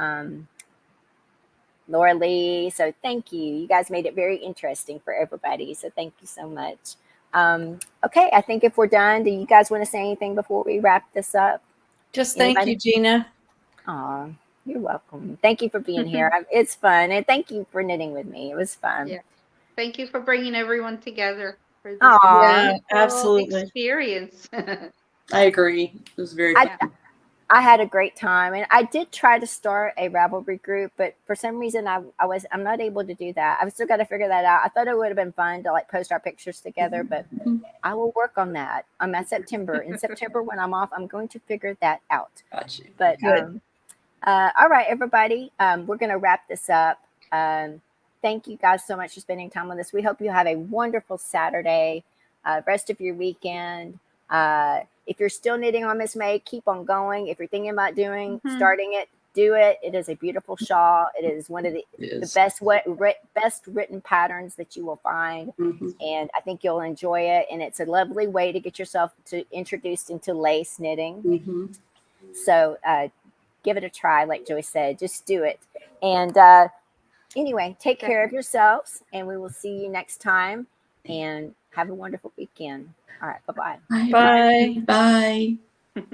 Laura Lee. So thank you. You guys made it very interesting for everybody. So thank you so much. Okay, I think if we're done, do you guys want to say anything before we wrap this up? Just thank you, Gina. Aw, you're welcome. Thank you for being here. It's fun. And thank you for knitting with me. It was fun. Yeah. Thank you for bringing everyone together for this Yeah, absolutely. experience. I agree. It was very fun. I had a great time, and I did try to start a Ravelry group, but for some reason I'm not able to do that. I've still got to figure that out. I thought it would have been fun to like post our pictures together, but I will work on that. I'm at September. In September when I'm off, I'm going to figure that out. Got you. But All right, everybody. We're going to wrap this up. Thank you guys so much for spending time with us. We hope you have a wonderful Saturday, rest of your weekend. If you're still knitting on Miss May, keep on going. If you're thinking about starting it, do it. It is a beautiful shawl. It is one of the best written patterns that you will find. And I think you'll enjoy it. And it's a lovely way to get yourself introduced into lace knitting. So give it a try. Like Joy said, just do it. And anyway, take care of yourselves, and we will see you next time, and have a wonderful weekend. All right. Bye-bye. Bye. Bye.